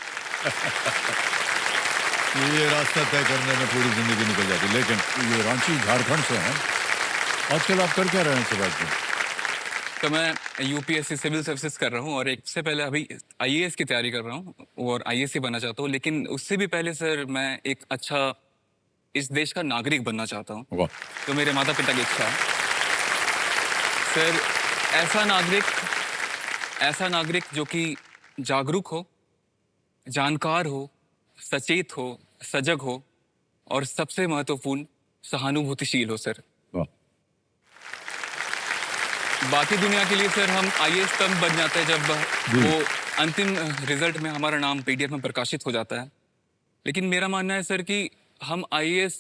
कि ये रास्ता तय करने में पूरी जिंदगी निकल जाती है। लेकिन ये रांची झारखंड से हैं, आजकल आप कर क्या रहे हैं सुभाष जी? तो मैं यूपीएससी सिविल सर्विसेज कर रहा हूँ और एक से पहले अभी आईएएस की तैयारी कर रहा हूँ और आईएएस ही बनना चाहता हूँ। लेकिन उससे भी पहले सर मैं एक अच्छा इस देश का नागरिक बनना चाहता हूँ, वाह, तो मेरे माता पिता की इच्छा है। सर ऐसा नागरिक जो कि जागरूक हो, जानकार हो, सचेत हो, सजग हो और सबसे महत्वपूर्ण सहानुभूतिशील हो सर। वाह, बाकी दुनिया के लिए सर हम आईएएस तब बन जाते हैं जब वो अंतिम रिजल्ट में हमारा नाम पीडीएफ में प्रकाशित हो जाता है। लेकिन मेरा मानना है सर कि हम आईएएस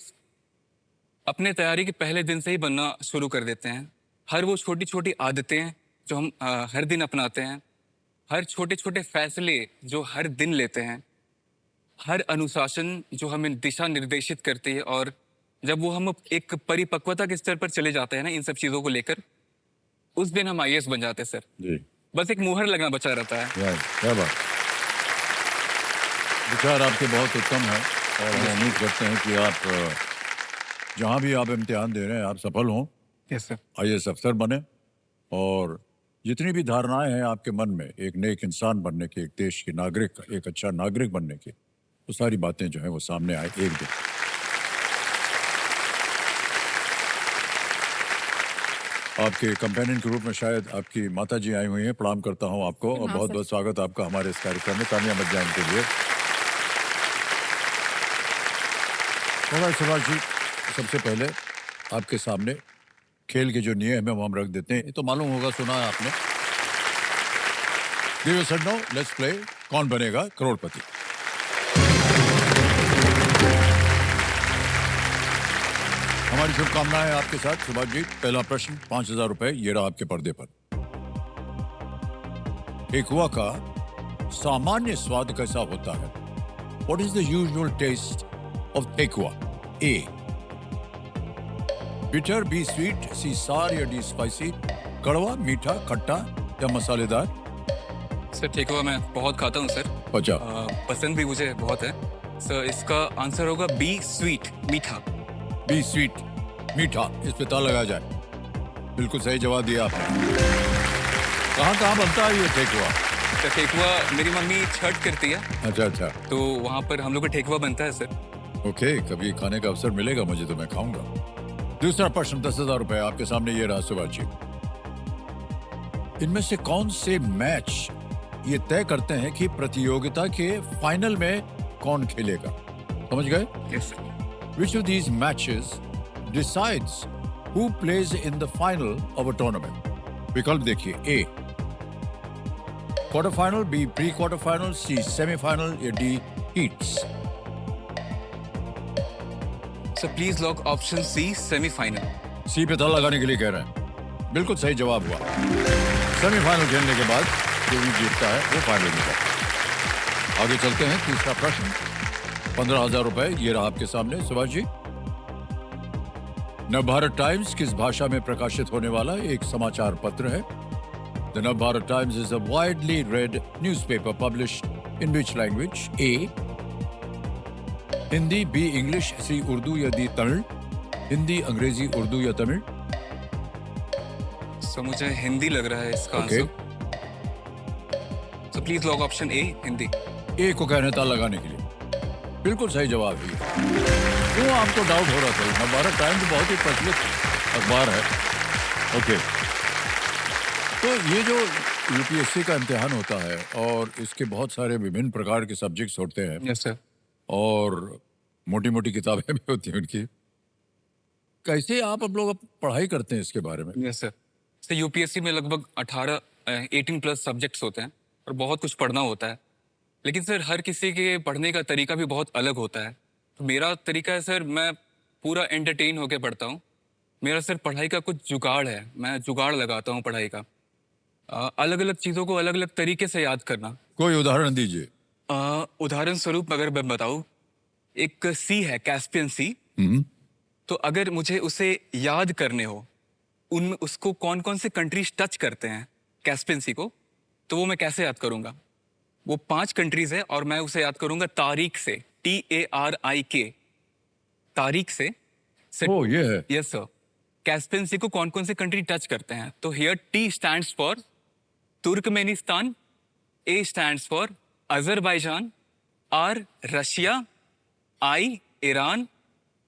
अपने तैयारी के पहले दिन से ही बनना शुरू कर देते हैं। हर वो छोटी छोटी आदतें जो हम हर दिन अपनाते हैं, हर छोटे छोटे फैसले जो हर दिन लेते हैं, हर अनुशासन जो हमें दिशा निर्देशित करती है और जब वो हम एक परिपक्वता के स्तर पर चले जाते हैं ना इन सब चीज़ों को लेकर, उस दिन हम आईएएस बन जाते हैं सर। जी, बस एक मुहर लगना बचा रहता है। क्या बात। विचार आपके बहुत उत्तम है और हम उम्मीद करते हैं कि आप जहाँ भी आप इम्तिहान दे रहे हैं आप सफल हों, यस सर। आईएएस अफसर बने और जितनी भी धारणाएं हैं आपके मन में एक नेक इंसान बनने की, एक देश के नागरिक, एक अच्छा नागरिक बनने की, वो सारी बातें जो हैं वो सामने आए एक दिन। आपके कंपेनियन के रूप में शायद आपकी माता जी आई हुई हैं, प्रणाम करता हूं आपको और हाँ, बहुत सर। बहुत स्वागत आपका हमारे इस कार्यक्रम में। तानिया मत जाए के लिए। और सुभाष जी, सबसे पहले आपके सामने खेल के जो नियम है वो हम रख देते हैं। ये तो मालूम होगा, सुना है आपने। लेट्स प्ले कौन बनेगा करोड़पति। हमारी शुभकामनाएं आपके साथ सुभाष जी। पहला प्रश्न 5,000 रुपए, ये रहा आपके पर्दे पर। ठेकुआ का सामान्य स्वाद कैसा होता है? What is the usual taste of thekua? A. Bitter, B sweet, C सार या D स्पाइसी? कड़वा, मीठा, खट्टा या मसालेदार? सर ठेकुआ मैं बहुत खाता हूँ सर। अच्छा, पसंद भी मुझे बहुत है सर। इसका आंसर होगा बी स्वीट, मीठा। B स्वीट, मीठा, इस पे ताला लगाया जाए। बिल्कुल सही जवाब दिया आपने। कहाँ कहाँ बनता है ये ठेकुआ? सर ठेकुआ मेरी मम्मी छठ करती है, अच्छा अच्छा, तो वहाँ पर हम लोग का ठेकुआ बनता है सर। ओके, कभी खाने का अवसर मिलेगा मुझे तो मैं खाऊंगा। दूसरा प्रश्न 10,000 रुपए आपके सामने, ये रहा सुभाष जी। इनमें से कौन से मैच ये तय करते हैं कि प्रतियोगिता के फाइनल में कौन खेलेगा? समझ गए? Yes sir. Which of these matches decides who plays in the final of a tournament? विकल्प देखिए। A quarter final, B pre quarter final, C semifinal या D heats? Sir please lock option C, semifinal. C पे ताला लगाने के लिए कह रहे हैं। बिल्कुल सही जवाब हुआ। सेमीफाइनल खेलने के बाद जो भी जीतता है वो फाइनल में जाता है। आगे चलते हैं। तीसरा प्रश्न 15,000 रुपए, ये रहा आपके सामने सुभाष जी। नवभारत टाइम्स किस भाषा में प्रकाशित होने वाला एक समाचार पत्र है? The Navbharat Times is a widely read newspaper published in which language? A Hindi, B English, C Urdu या डी तमिल? हिंदी, अंग्रेजी, उर्दू या तमिल? सर मुझे हिंदी लग रहा है इसका okay, answer. So please lock option A, Hindi. A को कहने ताला लगाने के लिए बिल्कुल सही जवाब है। क्यों आपको डाउट हो रहा था? नवभारत टाइम्स बहुत ही प्रचलित अखबार है। ओके, तो ये जो यूपीएससी का इम्तिहान होता है और इसके बहुत सारे विभिन्न प्रकार के सब्जेक्ट्स होते हैं यस सर। और मोटी मोटी किताबें भी होती हैं उनकी, कैसे आप अब लोग पढ़ाई करते हैं इसके बारे में? Yes sir. सर यूपीएससी में लगभग 18 प्लस सब्जेक्ट्स होते हैं और बहुत कुछ पढ़ना होता है। लेकिन सर हर किसी के पढ़ने का तरीका भी बहुत अलग होता है। तो मेरा तरीका है सर, मैं पूरा एंटरटेन होकर पढ़ता हूँ। मेरा सर पढ़ाई का कुछ जुगाड़ है, मैं जुगाड़ लगाता हूँ पढ़ाई का। अलग अलग चीज़ों को अलग अलग तरीके से याद करना। कोई उदाहरण दीजिए। उदाहरण स्वरूप अगर मैं बताऊँ, एक सी है, कैस्पियन सी। तो अगर मुझे उसे याद करने हो उनमें उसको कौन कौन से कंट्रीज टच करते हैं कैस्पियन सी को, तो वो मैं कैसे याद करूंगा? वो 5 कंट्रीज है और मैं उसे याद करूंगा तारीख से, TARIK, तारीख से। ओ ये है। Yes sir. कैस्पियन सी को कौन कौन से कंट्री टच करते हैं? तो here T stands for Turkmenistan, A stands for Azerbaijan, R Russia, I Iran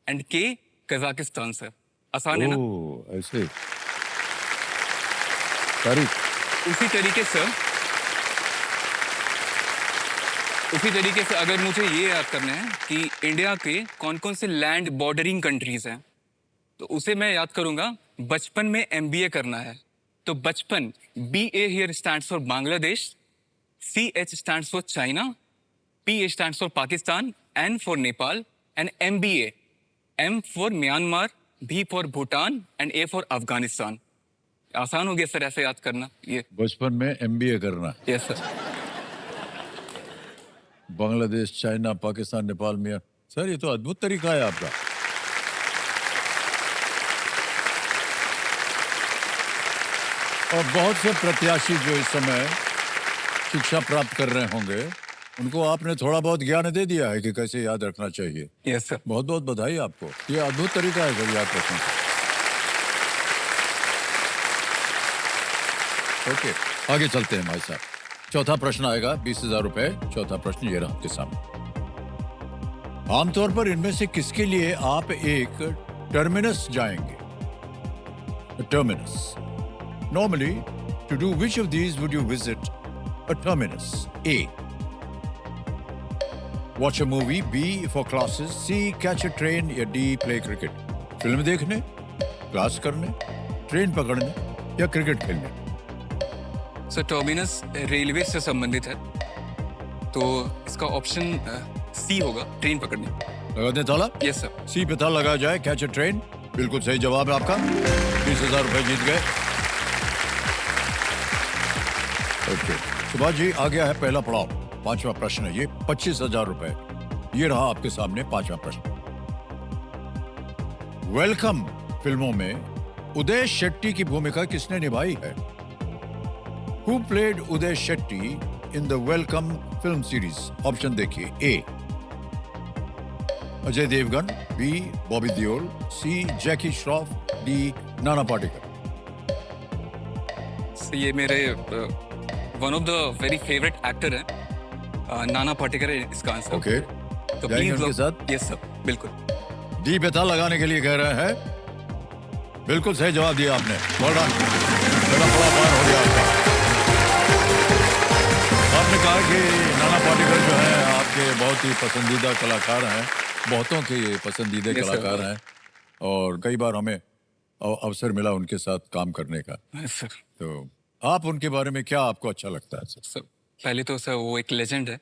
and K Kazakhstan. Sir आसान है ना? ओ ऐसे। तारीख। उसी तरीके से अगर मुझे ये याद करना है कि इंडिया के कौन कौन से लैंड बॉर्डरिंग कंट्रीज हैं, तो उसे मैं याद करूंगा। बचपन में MBA करना है, तो बचपन BA here stands for Bangladesh, CH stands for China, PA stands for Pakistan, N for Nepal and MBA, M for Myanmar, B for Bhutan and A for Afghanistan. आसान हो गया सर ऐसे याद करना ये। बचपन में MBA करना। Yes sir. Bangladesh, China, Pakistan, Nepal में। सर ये तो अद्भुत तरीका है आपका। और बहुत से प्रत्याशी जो इस समय शिक्षा प्राप्त कर रहे होंगे, उनको आपने थोड़ा बहुत ज्ञान दे दिया है कि कैसे याद रखना चाहिए। Yes sir. बहुत बहुत बधाई आपको। ये अद्भुत तरीका है सर याद रखने का। ओके, आगे चलते हैं भाई साहब। चौथा प्रश्न आएगा, 20,000 रुपए। चौथा प्रश्न ये रहा आपके सामने। आमतौर पर इनमें से किसके लिए आप एक टर्मिनस जाएंगे? Terminus. Normally, to do which of these would you visit a terminus? A. Watch a movie. B. For classes. C. Catch a train. या D. Play cricket. फिल्म देखने, क्लास करने, ट्रेन पकड़ने या क्रिकेट खेलने। Sir terminus railway से संबंधित है, तो इसका ऑप्शन C होगा, ट्रेन पकड़ने। लगा दें ताला? Yes sir. C पे ताला लगाया जाए। Catch a train. बिल्कुल सही जवाब है आपका। 20,000 रुपए जीत गए। ओके सुभाष जी, आ गया है पहला पड़ाव। 5वां प्रश्न है ये, 25,000 रुपए। ये रहा आपके सामने 5वां प्रश्न। वेलकम फिल्मों में उदय शेट्टी की भूमिका किसने निभाई है? Who played Uday Shetty in the Welcome film series? ऑप्शन देखिए। A. Ajay Devgn, B. Bobby Deol, C. Jackie Shroff, D. Nana Patekar. ये मेरे one of the very favourite actor है, नाना पाटेकर है इसका आंसर। ओके, तो जाएंगे प्लीज उनके साथ? यस सर, बिल्कुल। डी पे ताला लगाने के लिए कह रहे हैं। बिल्कुल सही जवाब दिया आपने। Well done. पहला पड़ाव पार हो गया आपका। आपने कहा कि नाना पाटेकर जो है आपके बहुत ही पसंदीदा कलाकार हैं, बहुतों के ये पसंदीदा Yes, sir. कलाकार हैं, और कई बार हमें अवसर मिला उनके साथ काम करने का। सर तो आप उनके बारे में क्या आपको अच्छा लगता है सर? सर पहले तो सर वो एक लेजेंड है।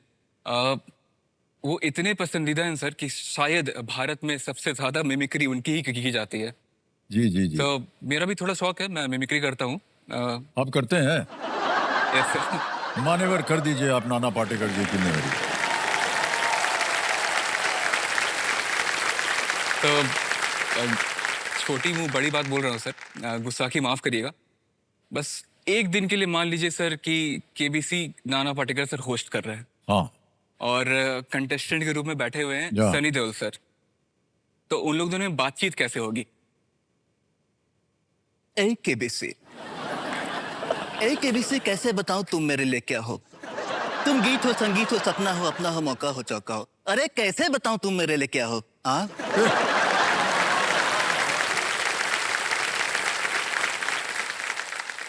वो इतने पसंदीदा हैं सर कि शायद भारत में सबसे ज्यादा मिमिक्री उनकी ही की जाती है। जी जी जी। तो मेरा भी थोड़ा शौक है, मैं मिमिक्री करता हूँ। आप करते हैं? Yes sir. मान्यवर कर दीजिए आप नाना पाटेकर जी की मेमोरी। तो छोटी मुंह बड़ी बात बोल रहा हूँ सर, गुस्साखी माफ करिएगा। बस एक दिन के लिए मान लीजिए सर कि KBC Nana Patekar sir host कर रहे हैं, हाँ, और कंटेस्टेंट के रूप में बैठे हुए हैं या। सनी देओल सर। तो उन लोग दोनों में बातचीत कैसे होगी? KBC कैसे बताऊं तुम मेरे लिए क्या हो? तुम गीत हो, संगीत हो, सपना हो, अपना हो, मौका हो, चौका हो। अरे कैसे बताऊं तुम मेरे लिए क्या हो? हाँ,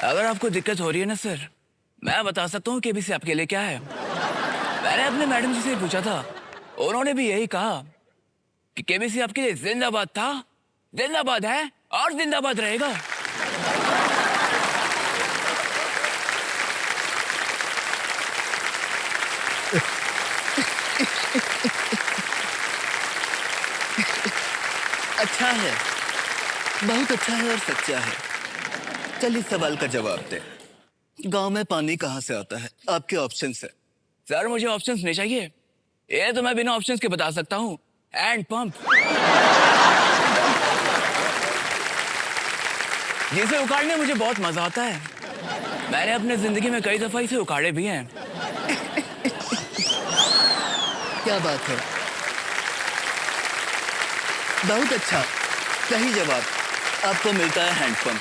अगर आपको दिक्कत हो रही है ना सर, मैं बता सकता हूँ KBC आपके लिए क्या है। मैंने अपने मैडम जी से पूछा था, उन्होंने भी यही कहा कि KBC आपके लिए जिंदाबाद था, जिंदाबाद है और जिंदाबाद रहेगा। अच्छा है, बहुत अच्छा है और सच्चा है। चलिए सवाल का जवाब दे। गांव में पानी कहाँ से आता है? आपके ऑप्शंस है। सर मुझे ऑप्शंस नहीं चाहिए, ये तो मैं बिना ऑप्शंस के बता सकता हूँ। Hand pump. जिसे उखाड़ने में मुझे बहुत मजा आता है। मैंने अपने जिंदगी में कई दफा इसे उखाड़े भी हैं। क्या बात है, बहुत अच्छा, सही जवाब। आपको मिलता है हैंडपंप।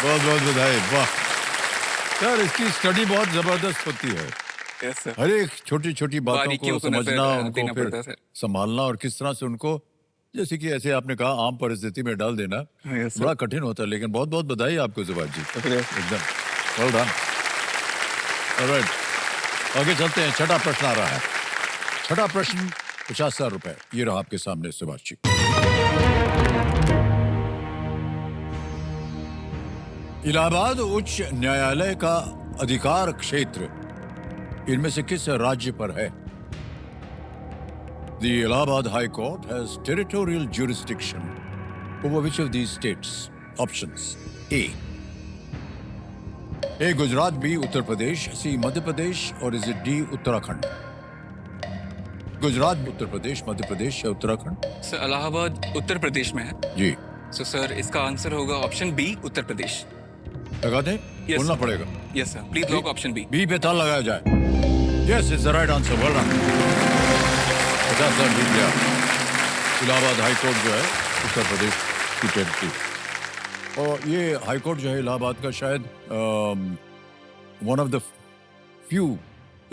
बहुत बहुत बधाई। वाह यार, इसकी स्टडी बहुत जबरदस्त होती है। Yes sir. हर एक छोटी छोटी बातों बारीकियों को को नजर समझना, उनको देना फिर पड़ता है सर। संभालना और किस तरह से उनको, जैसे कि ऐसे आपने कहा, आम परिस्थिति में डाल देना Yes, sir. बड़ा कठिन होता है। लेकिन बहुत बहुत बधाई आपको सुभाष जी, शुक्रिया। एकदम वेल डन। ऑलराइट, आगे चलते हैं। छठा प्रश्न आ रहा है। छठा प्रश्न 50,000 रुपए, ये रहा आपके सामने सुभाष जी। इलाहाबाद उच्च न्यायालय का अधिकार क्षेत्र इनमें से किस राज्य पर है? The Allahabad High Court has territorial jurisdiction over which of these states? Options: A. Gujarat, B. Uttar Pradesh, C. Madhya Pradesh, और is it D. Uttarakhand? Gujarat, Uttar Pradesh, Madhya Pradesh या उत्तराखंड? सर इलाहाबाद उत्तर प्रदेश में है, जी, तो सर इसका आंसर होगा ऑप्शन बी, उत्तर प्रदेश। लगा दें? Yes, बोलना sir. पड़ेगा। Yes sir, please lock option B. B पे ताल लगाया जाए। Yes, is the right answer. Well done. 50,000 जीत गया। इलाहाबाद हाई कोर्ट जो है उत्तर प्रदेश की टेरिटरी, और ये हाई कोर्ट जो है इलाहाबाद का शायद वन ऑफ द फ्यू,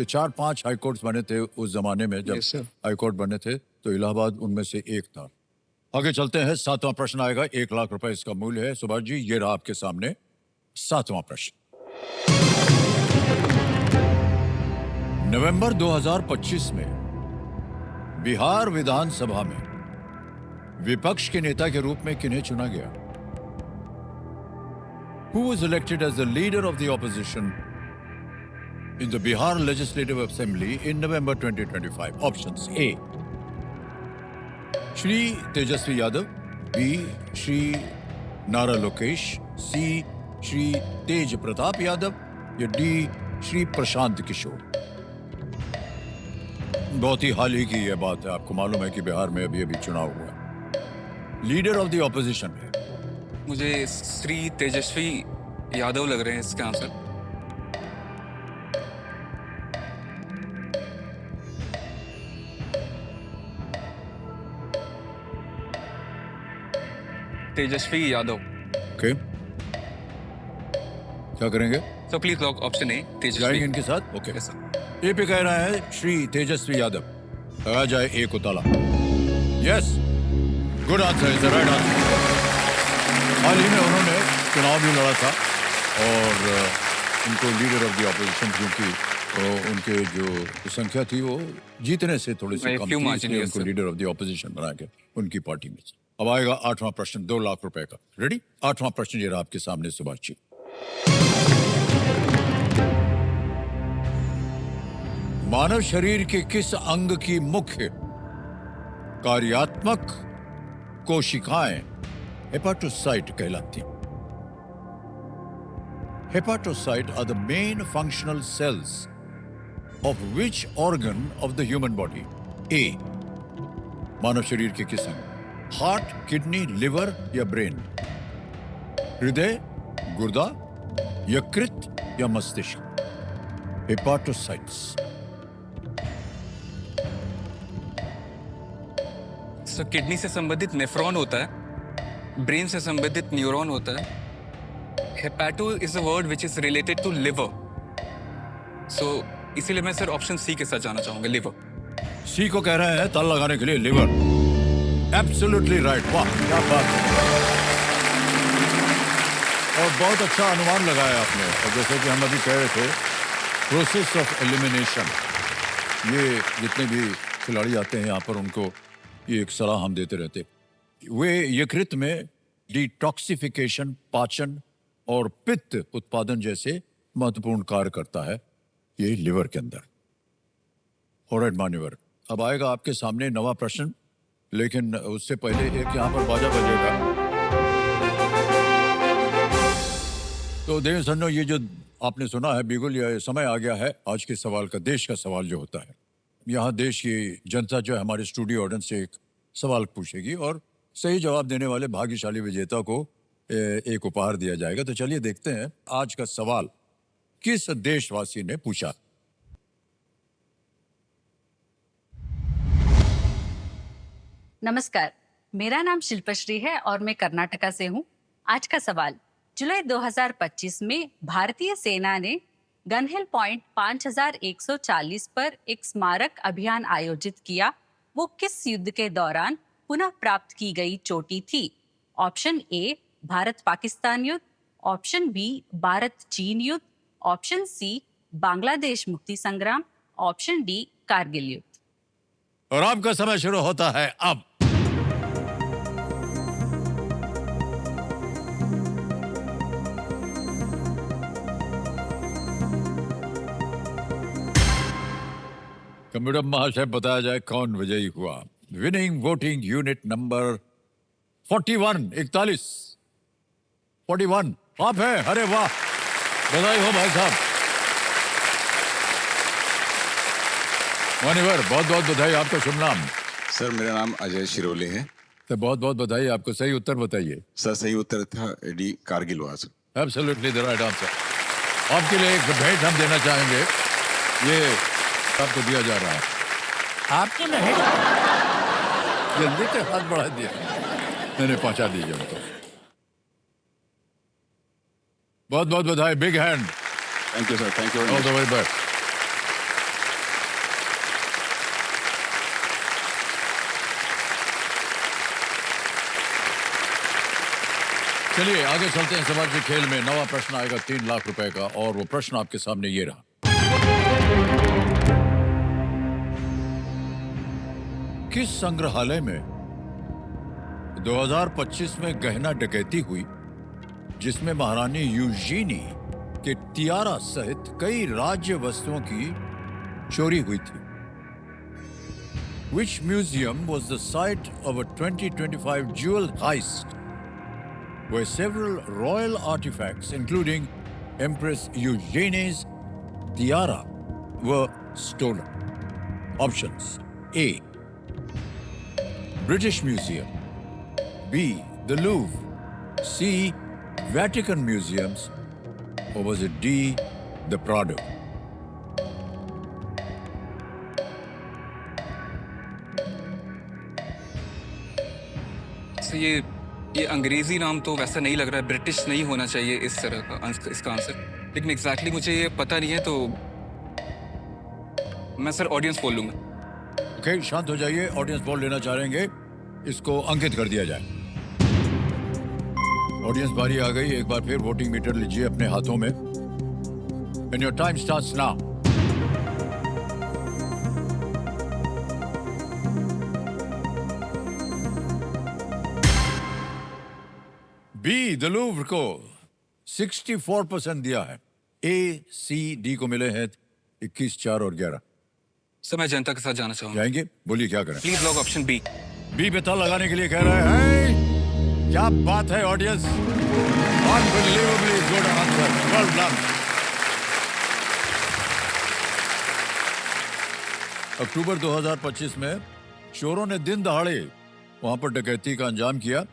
ये 4-5 हाई कोर्ट्स बने थे उस जमाने में जब Yes, sir. हाई कोर्ट बने थे, तो इलाहाबाद उनमें से एक था। आगे चलते हैं। 7वां प्रश्न आएगा। 1 लाख रुपए इसका मूल्य है। सुभाष जी, ये रहा आपके सामने 7वां प्रश्न। नवंबर 2025 में बिहार विधानसभा में विपक्ष के नेता के रूप में किन्हें चुना गया? Who was elected as the leader of the opposition in the Bihar Legislative Assembly in November 2025? Options: A. Shri Tejasvi Yadav, B. Shri Nara Lokesh, C. Shri तेज प्रताप यादव, या डी. श्री प्रशांत किशोर? बहुत ही हाल ही की यह बात है। आपको मालूम है कि बिहार में अभी अभी चुनाव हुआ। लीडर ऑफ द ऑपोजिशन है। मुझे श्री तेजस्वी यादव लग रहे हैं इसका आंसर। तेजस्वी यादव। ओके, क्या करेंगे? So please lock option A, Tejashwi. जाएंगे इनके साथ? Okay, yes sir. ए पे कह रहा है श्री तेजस्वी यादव। लगाया जाए ए को ताला। Yes, good answer, is the right answer. हाल ही में उन्होंने चुनाव भी लड़ा था, और उनको लीडर ऑफ द ऑपोजिशन, क्योंकि उनके जो संख्या थी वो जीतने से थोड़ी सी कम थी, इसलिए उनको लीडर ऑफ द ऑपोजिशन बना के उनकी पार्टी में से। अब आएगा 8वां प्रश्न, 2 लाख रुपए का। रेडी? 8वां प्रश्न ये रहा आपके सामने सुभाष जी। मानव शरीर के किस अंग की मुख्य कार्यात्मक कोशिकाएं हेपाटोसाइट कहलाती हैं? Hepatocyte are the main functional cells of which organ of the human body? A. मानव शरीर के किस अंग? हार्ट, किडनी, लिवर या ब्रेन? हृदय, गुर्दा, यकृत या मस्तिष्क? हेपाटोसाइट्स। सो किडनी से संबंधित नेफ्रॉन होता है, ब्रेन से संबंधित न्यूरॉन होता है। Hepato is a word which is related to liver, so इसीलिए मैं सर ऑप्शन सी के साथ जाना चाहूंगा, लिवर। सी को कह रहे हैं ताल लगाने के लिए लिवर। Absolutely right. वाह, क्या बात है। और बहुत अच्छा अनुमान लगाया आपने। और जैसे कि हम अभी कह रहे थे, प्रोसेस ऑफ एलिमिनेशन, ये जितने भी खिलाड़ी आते हैं यहाँ पर, उनको ये एक सलाह हम देते रहते। वे यकृत में डिटॉक्सिफिकेशन, पाचन और पित्त उत्पादन जैसे महत्वपूर्ण कार्य करता है ये लिवर के अंदर। ऑलराइट मान्यवर, अब आएगा आपके सामने 9वां प्रश्न, लेकिन उससे पहले एक यहाँ पर बाजा बजेगा। तो देव सन्नो, ये जो आपने सुना है बिल्कुल, ये समय आ गया है आज के सवाल का, देश का सवाल जो होता है। यहाँ देश की जनता जो है हमारे स्टूडियो ऑडियंस से एक सवाल पूछेगी और सही जवाब देने वाले भाग्यशाली विजेता को एक उपहार दिया जाएगा। तो चलिए देखते हैं आज का सवाल किस देशवासी ने पूछा। नमस्कार, मेरा नाम शिल्पश्री है और मैं कर्नाटका से हूँ। आज का सवाल, जुलाई 2025 में भारतीय सेना ने गन हिल पॉइंट 5140 पर एक स्मारक अभियान आयोजित किया। वो किस युद्ध के दौरान पुनः प्राप्त की गई चोटी थी? ऑप्शन ए भारत पाकिस्तान युद्ध, ऑप्शन बी भारत चीन युद्ध, ऑप्शन सी बांग्लादेश मुक्ति संग्राम, ऑप्शन डी कारगिल युद्ध। और आपका समय शुरू होता है अब। कंप्यूटर महाशय बताया जाए कौन विजयी हुआ। विनिंग वोटिंग यूनिट नंबर 41 आप है। अरे वाह, बधाई हो भाई साहब। मान्यवर बहुत बहुत बधाई। आपका शुभ नाम? सर मेरा नाम अजय शिरोले है। तो बहुत बहुत बधाई आपको। सही उत्तर बताइए। सर सही उत्तर था D Kargil was. Absolutely the right answer. आपके लिए एक भेंट हम देना चाहेंगे, ये आपको दिया जा रहा है। आपको नहीं, जल्दी से हाथ बढ़ा दिया, मैंने पहुंचा दीजिए उनको। बहुत बहुत बधाई। Big hand. Thank you sir, thank you all the way best. चलिए आगे चलते हैं सवाल के खेल में। नवा प्रश्न आएगा 3 लाख रुपए का और वो प्रश्न आपके सामने ये रहा। किस संग्रहालय में 2025 में गहना डकैती हुई जिसमें महारानी यूजीनी के तियारा सहित कई राज्य वस्तुओं की चोरी हुई थी? Which museum was the site of a 2025 jewel heist where several royal artifacts, including Empress Eugenie's tiara, were stolen? Options: A, British Museum, B, the Louvre, C, Vatican Museums, or was it D, the Prado? तो ये अंग्रेजी नाम तो वैसा नहीं लग रहा है, ब्रिटिश नहीं होना चाहिए इस तरह का इसका आंसर, लेकिन एग्जैक्टली मुझे ये पता नहीं है, तो मैं सर ऑडियंस बोल लूंगा। ओके, शांत हो जाइए। ऑडियंस पोल लेना चाहेंगे, इसको अंकित कर दिया जाए। ऑडियंस बारी आ गई। एक बार फिर वोटिंग मीटर लीजिए अपने हाथों में। And your time starts now. B, the Louvre को 64% दिया है। ए, सी, डी को मिले हैं 21, 4 और 11। सर मैं जनता के साथ जाना चाहूंगा। जाएंगे? बोलिए क्या करें। Please lock option B. B पे ताला लगाने के लिए कह रहे हैं। क्या बात है audience, unbelievably good answer, well done. अक्टूबर 2025 में चोरों ने दिन दहाड़े वहां पर डकैती का अंजाम किया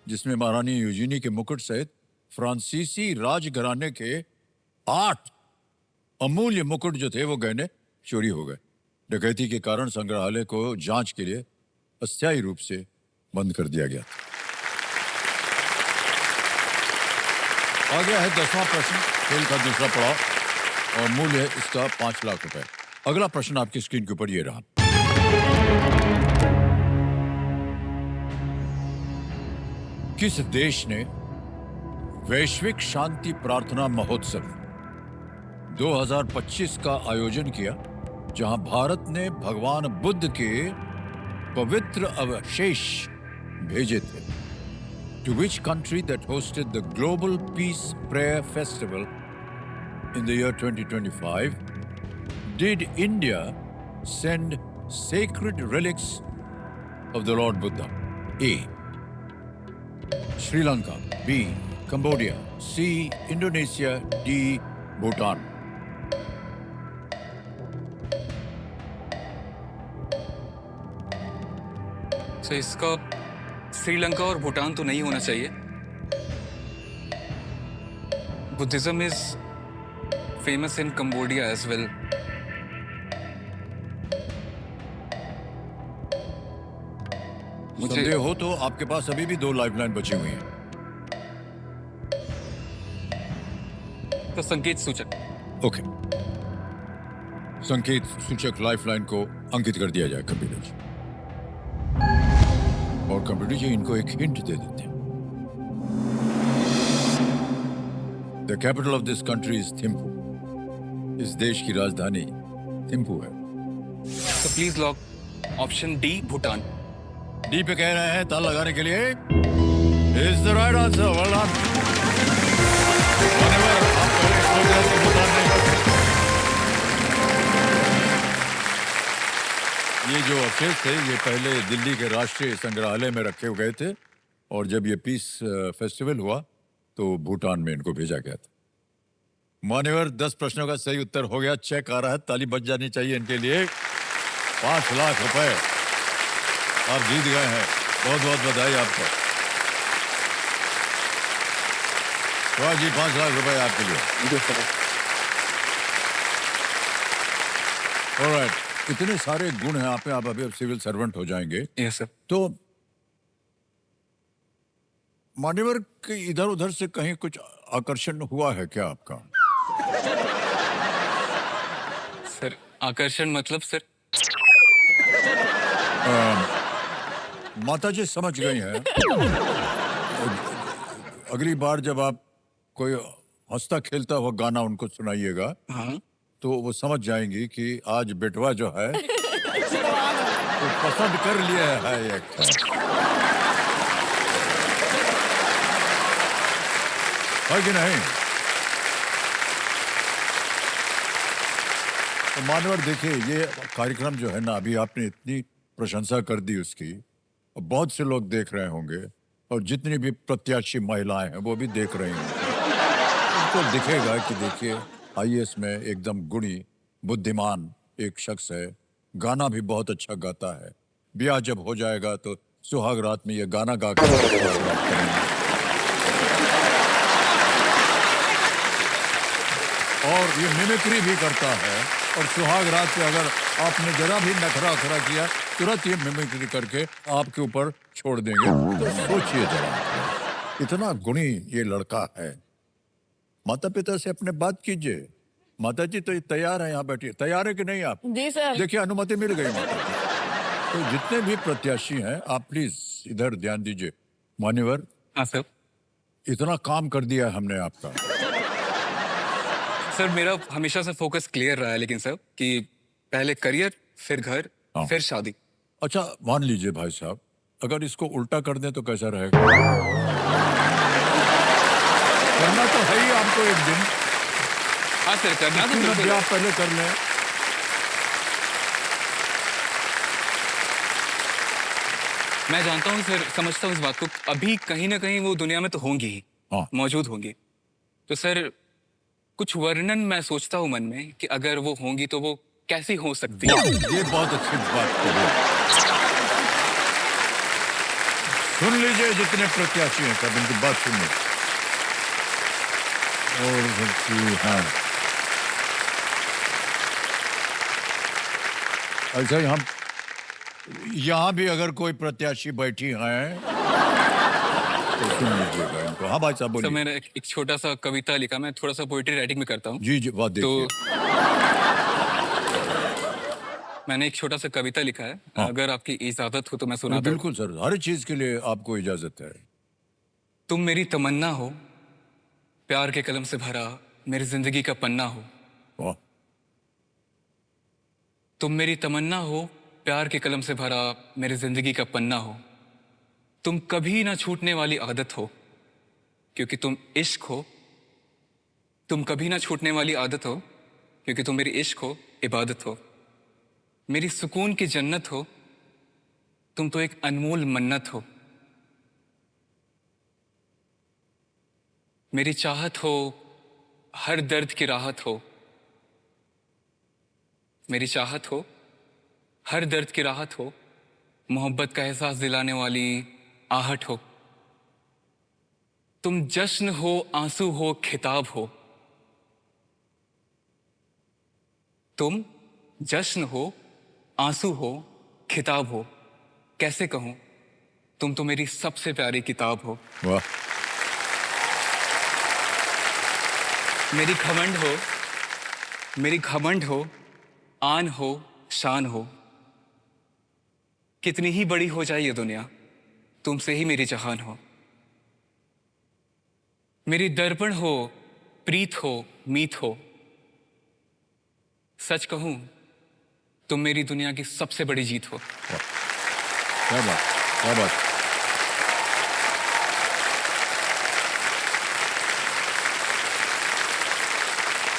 जिसमें महारानी यूजीनी के मुकुट सहित फ्रांसीसी राजघराने के 8 अमूल्य मुकुट जो थे वो गहने चोरी हो गए। डकैती के कारण संग्रहालय को जांच के लिए अस्थायी रूप से बंद कर दिया गया। आ गया है 10वां प्रश्न, खेल का दूसरा पड़ाव, और मूल्य है इसका 5 लाख रुपए। अगला प्रश्न आपकी स्क्रीन के ऊपर ये रहा। किस देश ने वैश्विक शांति प्रार्थना महोत्सव 2025 का आयोजन किया जहां भारत ने भगवान बुद्ध के पवित्र अवशेष भेजे थे? To which country that hosted the Global Peace Prayer Festival in the year 2025 did India send sacred relics of the Lord Buddha? A, Sri Lanka, B, Cambodia, C, Indonesia, D, Bhutan. तो इसका श्रीलंका और भूटान तो नहीं होना चाहिए। Buddhism is famous in Cambodia as well. मुझे संदेह हो तो आपके पास अभी भी 2 लाइफलाइन बची हुई हैं। तो संकेत सूचक। ओके, संकेत सूचक लाइफलाइन को अंकित कर दिया जाए कंप्यूटर जी। और कंप्यूटर जी इनको एक हिंट दे देते हैं। The capital of this country is Thimphu. इस देश की राजधानी थिम्पू है। तो please lock option D Bhutan. D पे कह रहे हैं ताला लगाने के लिए। Is the right answer. Well done. ये जो अवशेष थे ये पहले दिल्ली के राष्ट्रीय संग्रहालय में रखे गए थे और जब ये पीस फेस्टिवल हुआ तो भूटान में इनको भेजा गया था। मान्यवर 10 प्रश्नों का सही उत्तर हो गया। चेक आ रहा है, ताली बज जानी चाहिए इनके लिए। 5 लाख रुपए आप जीत गए हैं। बहुत बहुत बधाई आपको। वाह जी, 5 लाख रुपए आपके लिए। ऑलराइट, इतने सारे गुण हैं आप में, आप अभी सिविल सर्वेंट हो जाएंगे। Yes sir. तो मान्यवर के इधर उधर से कहीं कुछ आकर्षण हुआ है क्या आपका? सर आकर्षण मतलब सर? माता जी समझ गई हैं। अगली बार जब आप कोई हंसता खेलता हुआ गाना उनको सुनाइएगा हाँ। तो वो समझ जाएंगी कि आज बेटवा जो है वो पसंद कर लिया है एक। है कि नहीं? तो मानवर देखिए, ये कार्यक्रम जो है ना, अभी आपने इतनी प्रशंसा कर दी उसकी, और बहुत से लोग देख रहे होंगे और जितनी भी प्रत्याशी महिलाएं हैं वो भी देख रही हैं। उनको दिखेगा कि देखिए आईएएस में एकदम गुणी बुद्धिमान एक शख्स है, गाना भी बहुत अच्छा गाता है। ब्याह जब हो जाएगा तो सुहाग रात में ये गाना गा कर सुहाग रात करेंगे। और ये मिमिक्री भी करता है और सुहाग रात पे अगर आपने जरा भी नखरा खरा किया तुरंत ये मिमिक्री करके आपके ऊपर छोड़ देंगे। तो सोचिए जरा, इतना गुणी ये लड़का है। माता पिता से अपने बात कीजिए। माता जी तो तैयार है, यहाँ बैठिए। तैयार है कि नहीं आप? जी सर। देखिए अनुमति मिल गई माता जी। तो जितने भी प्रत्याशी हैं आप प्लीज इधर ध्यान दीजिए। मान्यवर, हाँ सर। इतना काम कर दिया है हमने आपका। सर मेरा हमेशा से फोकस क्लियर रहा है, लेकिन सर कि पहले करियर फिर घर हाँ। फिर शादी। अच्छा मान लीजिए भाई साहब, अगर इसको उल्टा कर दें तो कैसा रहेगा? करना तो है ही आपको एक दिन। हाँ सर, करना तो क्यों ना बिल्कुल ब्याह पहले कर लें? मैं जानता हूँ सर, समझता हूँ इस बात को। अभी कहीं ना कहीं वो दुनिया में तो होंगी ही, हाँ। मौजूद होंगी। तो सर कुछ वर्णन मैं सोचता हूँ मन में कि अगर वो होंगी तो वो कैसी हो सकती है। ये बहुत अच्छी बात कही। सुन लीजिए जितने प्रत्याशी हैं सब, इनकी बात सुनिए। और हाँ, ऐसा ही हम यहाँ भी अगर कोई प्रत्याशी बैठी हैं तो सुन लीजिएगा इनको। हाँ भाई साहब सर बोलिए। मैंने एक छोटा सा कविता लिखा, मैं थोड़ा सा पोइट्री राइटिंग में करता हूँ। जी जी, बात देखिए। मैंने एक छोटा सा कविता लिखा है। हाँ। अगर आपकी इजाजत हो तो मैं सुनाता हूँ। बिल्कुल सर, हर चीज के लिए आपको इजाजत है। तुम मेरी तमन्ना हो, प्यार के कलम से भरा मेरी जिंदगी का पन्ना हो। वाह। तुम मेरी तमन्ना हो, प्यार के कलम से भरा मेरी जिंदगी का पन्ना हो। तुम कभी ना छूटने वाली आदत हो, क्योंकि तुम इश्क हो। तुम कभी ना छूटने वाली आदत हो, क्योंकि तुम मेरी इश्क हो, इबादत हो। मेरी सुकून की जन्नत हो, तुम तो एक अनमोल मन्नत हो। मेरी चाहत हो, हर दर्द की राहत हो। मेरी चाहत हो, हर दर्द की राहत हो। मोहब्बत का एहसास दिलाने वाली आहट हो। तुम जश्न हो, आंसू हो, खिताब हो। तुम जश्न हो, आंसू हो, खिताब हो। कैसे कहूं, तुम तो मेरी सबसे प्यारी किताब हो। वाह, मेरी घमंड हो, मेरी घमंड हो, आन हो, शान हो। कितनी ही बड़ी हो जाए ये दुनिया, तुमसे ही मेरी जहान हो। मेरी दर्पण हो, प्रीत हो, मीत हो। सच कहूं, तुम मेरी दुनिया की सबसे बड़ी जीत हो। क्या बात, क्या बात।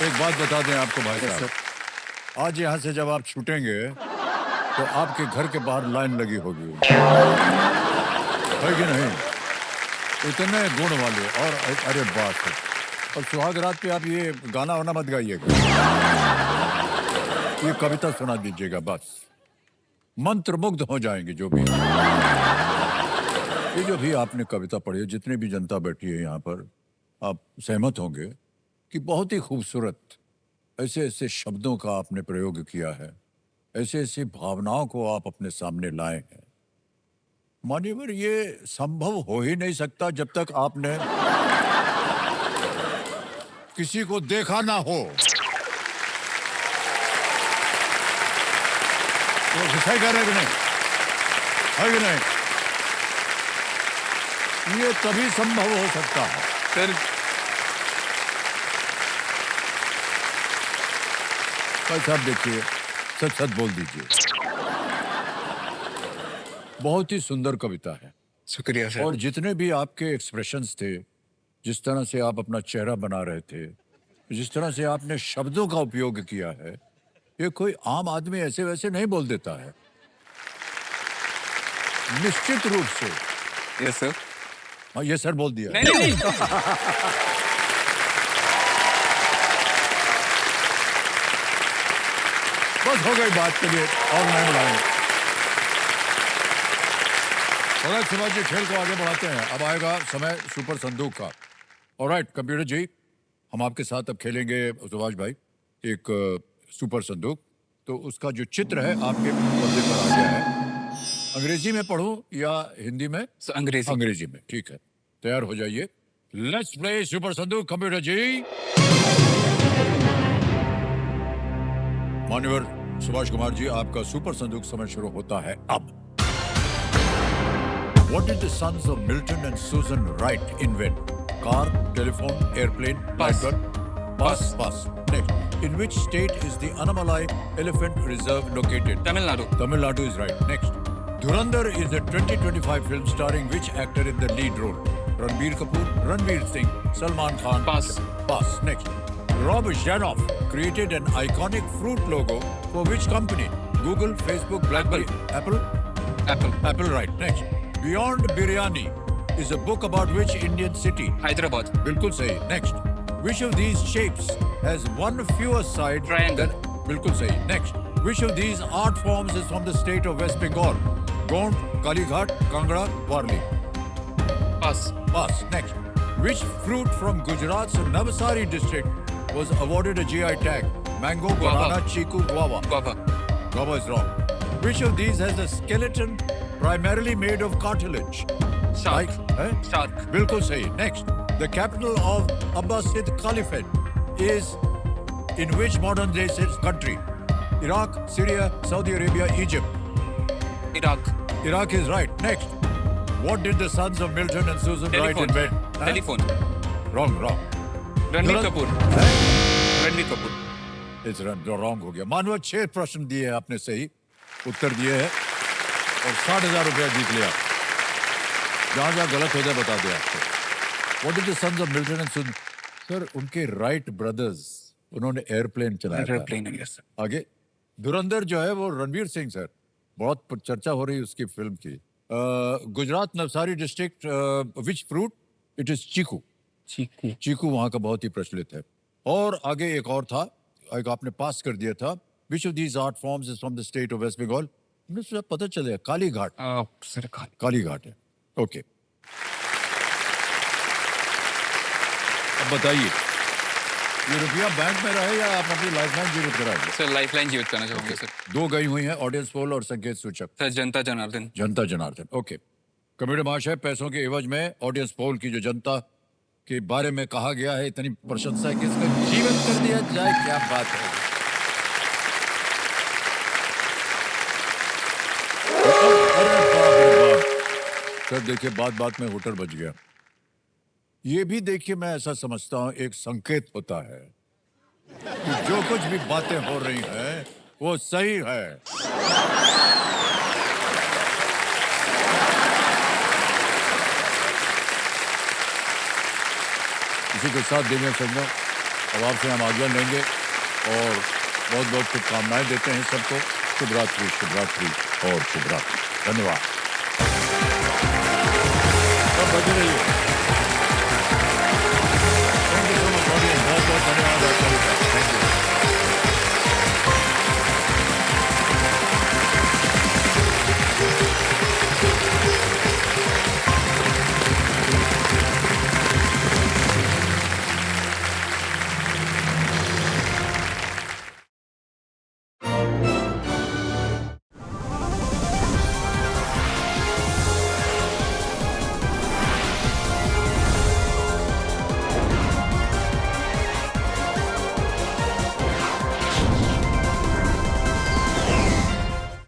एक बात बता दें आपको भाई साहब, आज यहाँ से जब आप छूटेंगे तो आपके घर के बाहर लाइन लगी होगी, है कि नहीं? इतने गुण वाले और अरे बात है। और सुहाग रात पे आप ये गाना वाना मत गाइएगा, ये कविता सुना दीजिएगा बस, मंत्रमुग्ध हो जाएंगे जो भी। ये जो भी आपने कविता पढ़ी है, जितनी भी जनता बैठी है यहाँ पर, आप सहमत होंगे कि बहुत ही खूबसूरत ऐसे ऐसे शब्दों का आपने प्रयोग किया है, ऐसे ऐसे भावनाओं को आप अपने सामने लाए हैं। मान्यवर, ये संभव हो ही नहीं सकता जब तक आपने किसी को देखा ना हो। तो सही कह रहे कि नहीं, है कि नहीं? ये तभी संभव हो सकता है। सर, भाई साहब देखिए, सच सच बोल दीजिए, बहुत ही सुंदर कविता है। शुक्रिया सर। और जितने भी आपके एक्सप्रेशंस थे, जिस तरह से आप अपना चेहरा बना रहे थे, जिस तरह से आपने शब्दों का उपयोग किया है, ये कोई आम आदमी ऐसे वैसे नहीं बोल देता है। निश्चित रूप से। Yes sir. हाँ, ये सर बोल दिया। नहीं नहीं, नहीं। बस हो गई बात के लिए और नहीं बढ़ाएंगे। ऑलराइट सुभाष जी, खेल को आगे बढ़ाते हैं। अब आएगा समय सुपर संदूक का। ऑलराइट कंप्यूटर जी, हम आपके साथ अब खेलेंगे सुभाष भाई एक सुपर संदूक। तो उसका जो चित्र है आपके पर्दे पर आ गया है। अंग्रेजी में पढ़ूं या हिंदी में? अंग्रेजी। अंग्रेजी में, ठीक है। तैयार हो जाइए। लेट्स प्ले सुपर संदूक। कंप्यूटर जी। मान्यवर सुभाष कुमार जी, आपका सुपर संदूक समय शुरू होता है अब। What did the sons of Milton and Susan Wright invent? Car, telephone, airplane, Pass. light bulb? Pass. Pass. Next. In which state is the Annamalai Elephant Reserve located? Tamil Nadu. Tamil Nadu is right. Next. Dhurandhar is a 2025 film starring which actor in the lead role? Ranbir Kapoor, Ranveer Singh, Salman Khan. Pass. Pass. Next. Rob Janoff created an iconic fruit logo for which company? Google, Facebook, BlackBerry, Apple? Apple. Apple, right. Next. Beyond Biryani is a book about which Indian city? Hyderabad. बिल्कुल सही. Next. Which of these shapes has one fewer side? Triangle. बिल्कुल सही. Next. Which of these art forms is from the state of West Bengal? Gond, Kalighat, Kangra, Warli. Pass. Pass. Next. Which fruit from Gujarat's Navsari district was awarded a GI tag? Mango, Guava. banana, chiku, guava. Guava. Guava is wrong. Which of these has a skeleton primarily made of cartilage? Shark. eh? Shark. बिल्कुल सही. Next. The capital of Abbasid Caliphate is in which modern day country? Iraq, Syria, Saudi Arabia, Egypt. Iraq. Iraq is right. Next. What did the sons of Milton and Susan Wright telephone. invent? Huh? Telephone. Wrong, wrong. Ranbir Duran- Kapoor. हैं? Ranbir Kapoor. It's wrong हो गया। मानव 6 प्रश्न दिए हैं आपने, सही उत्तर दिए हैं और 60,000 रुपया जीत लिया। जहां जहां गलत हो जाए बता दिया आपको। What did the sons of Milton and Susan? Sir, उनके राइट ब्रदर्स, उन्होंने एयरप्लेन चलाया था। एयरप्लेन है यस। आगे धुरंधर जो है वो रणवीर सिंह सर, बहुत चर्चा हो रही है उसकी फिल्म की। Gujarat Navsari district, which fruit? It is chikoo. Chikoo. चीकू वहां का बहुत ही प्रचलित है। और आगे एक और था, एक आपने पास कर दिया था। Which of these art forms is from the state of West Bengal? हमने सोचा पता चलेगा काली घाट, सर काली घाट है। ओके, अब बताइए ये रुपया बैंक में रहे या आप अपनी लाइफलाइन जीवित कराएंगे? सर लाइफलाइन जीवित करना चाहूंगा सर। दो गई हुई हैं ऑडियंस पोल और संकेत सूचक। सर जनता जनार्दन। जनता जनार्दन। ओके, कमेटी महाशय, पैसों के एवज में ऑडियंस पोल की जो जनता के बारे में कहा गया है, इतनी प्रशंसा है कि इसका जीवित कर दिया जाए, क्या बात है। अरे बाप रे बाप। सर देखिए, बात बात में होटल बज गया। ये भी देखिए, मैं ऐसा समझता हूं एक संकेत होता है कि जो कुछ भी बातें हो रही हैं वो सही है। इसी के साथ देविया संगम, अब आपसे हम आज्ञा लेंगे और बहुत बहुत शुभकामनाएं देते हैं सबको। शुभ रात्रि, शुभ रात्रि और शुभ रात्रि। धन्यवाद। अब बजे रहिए।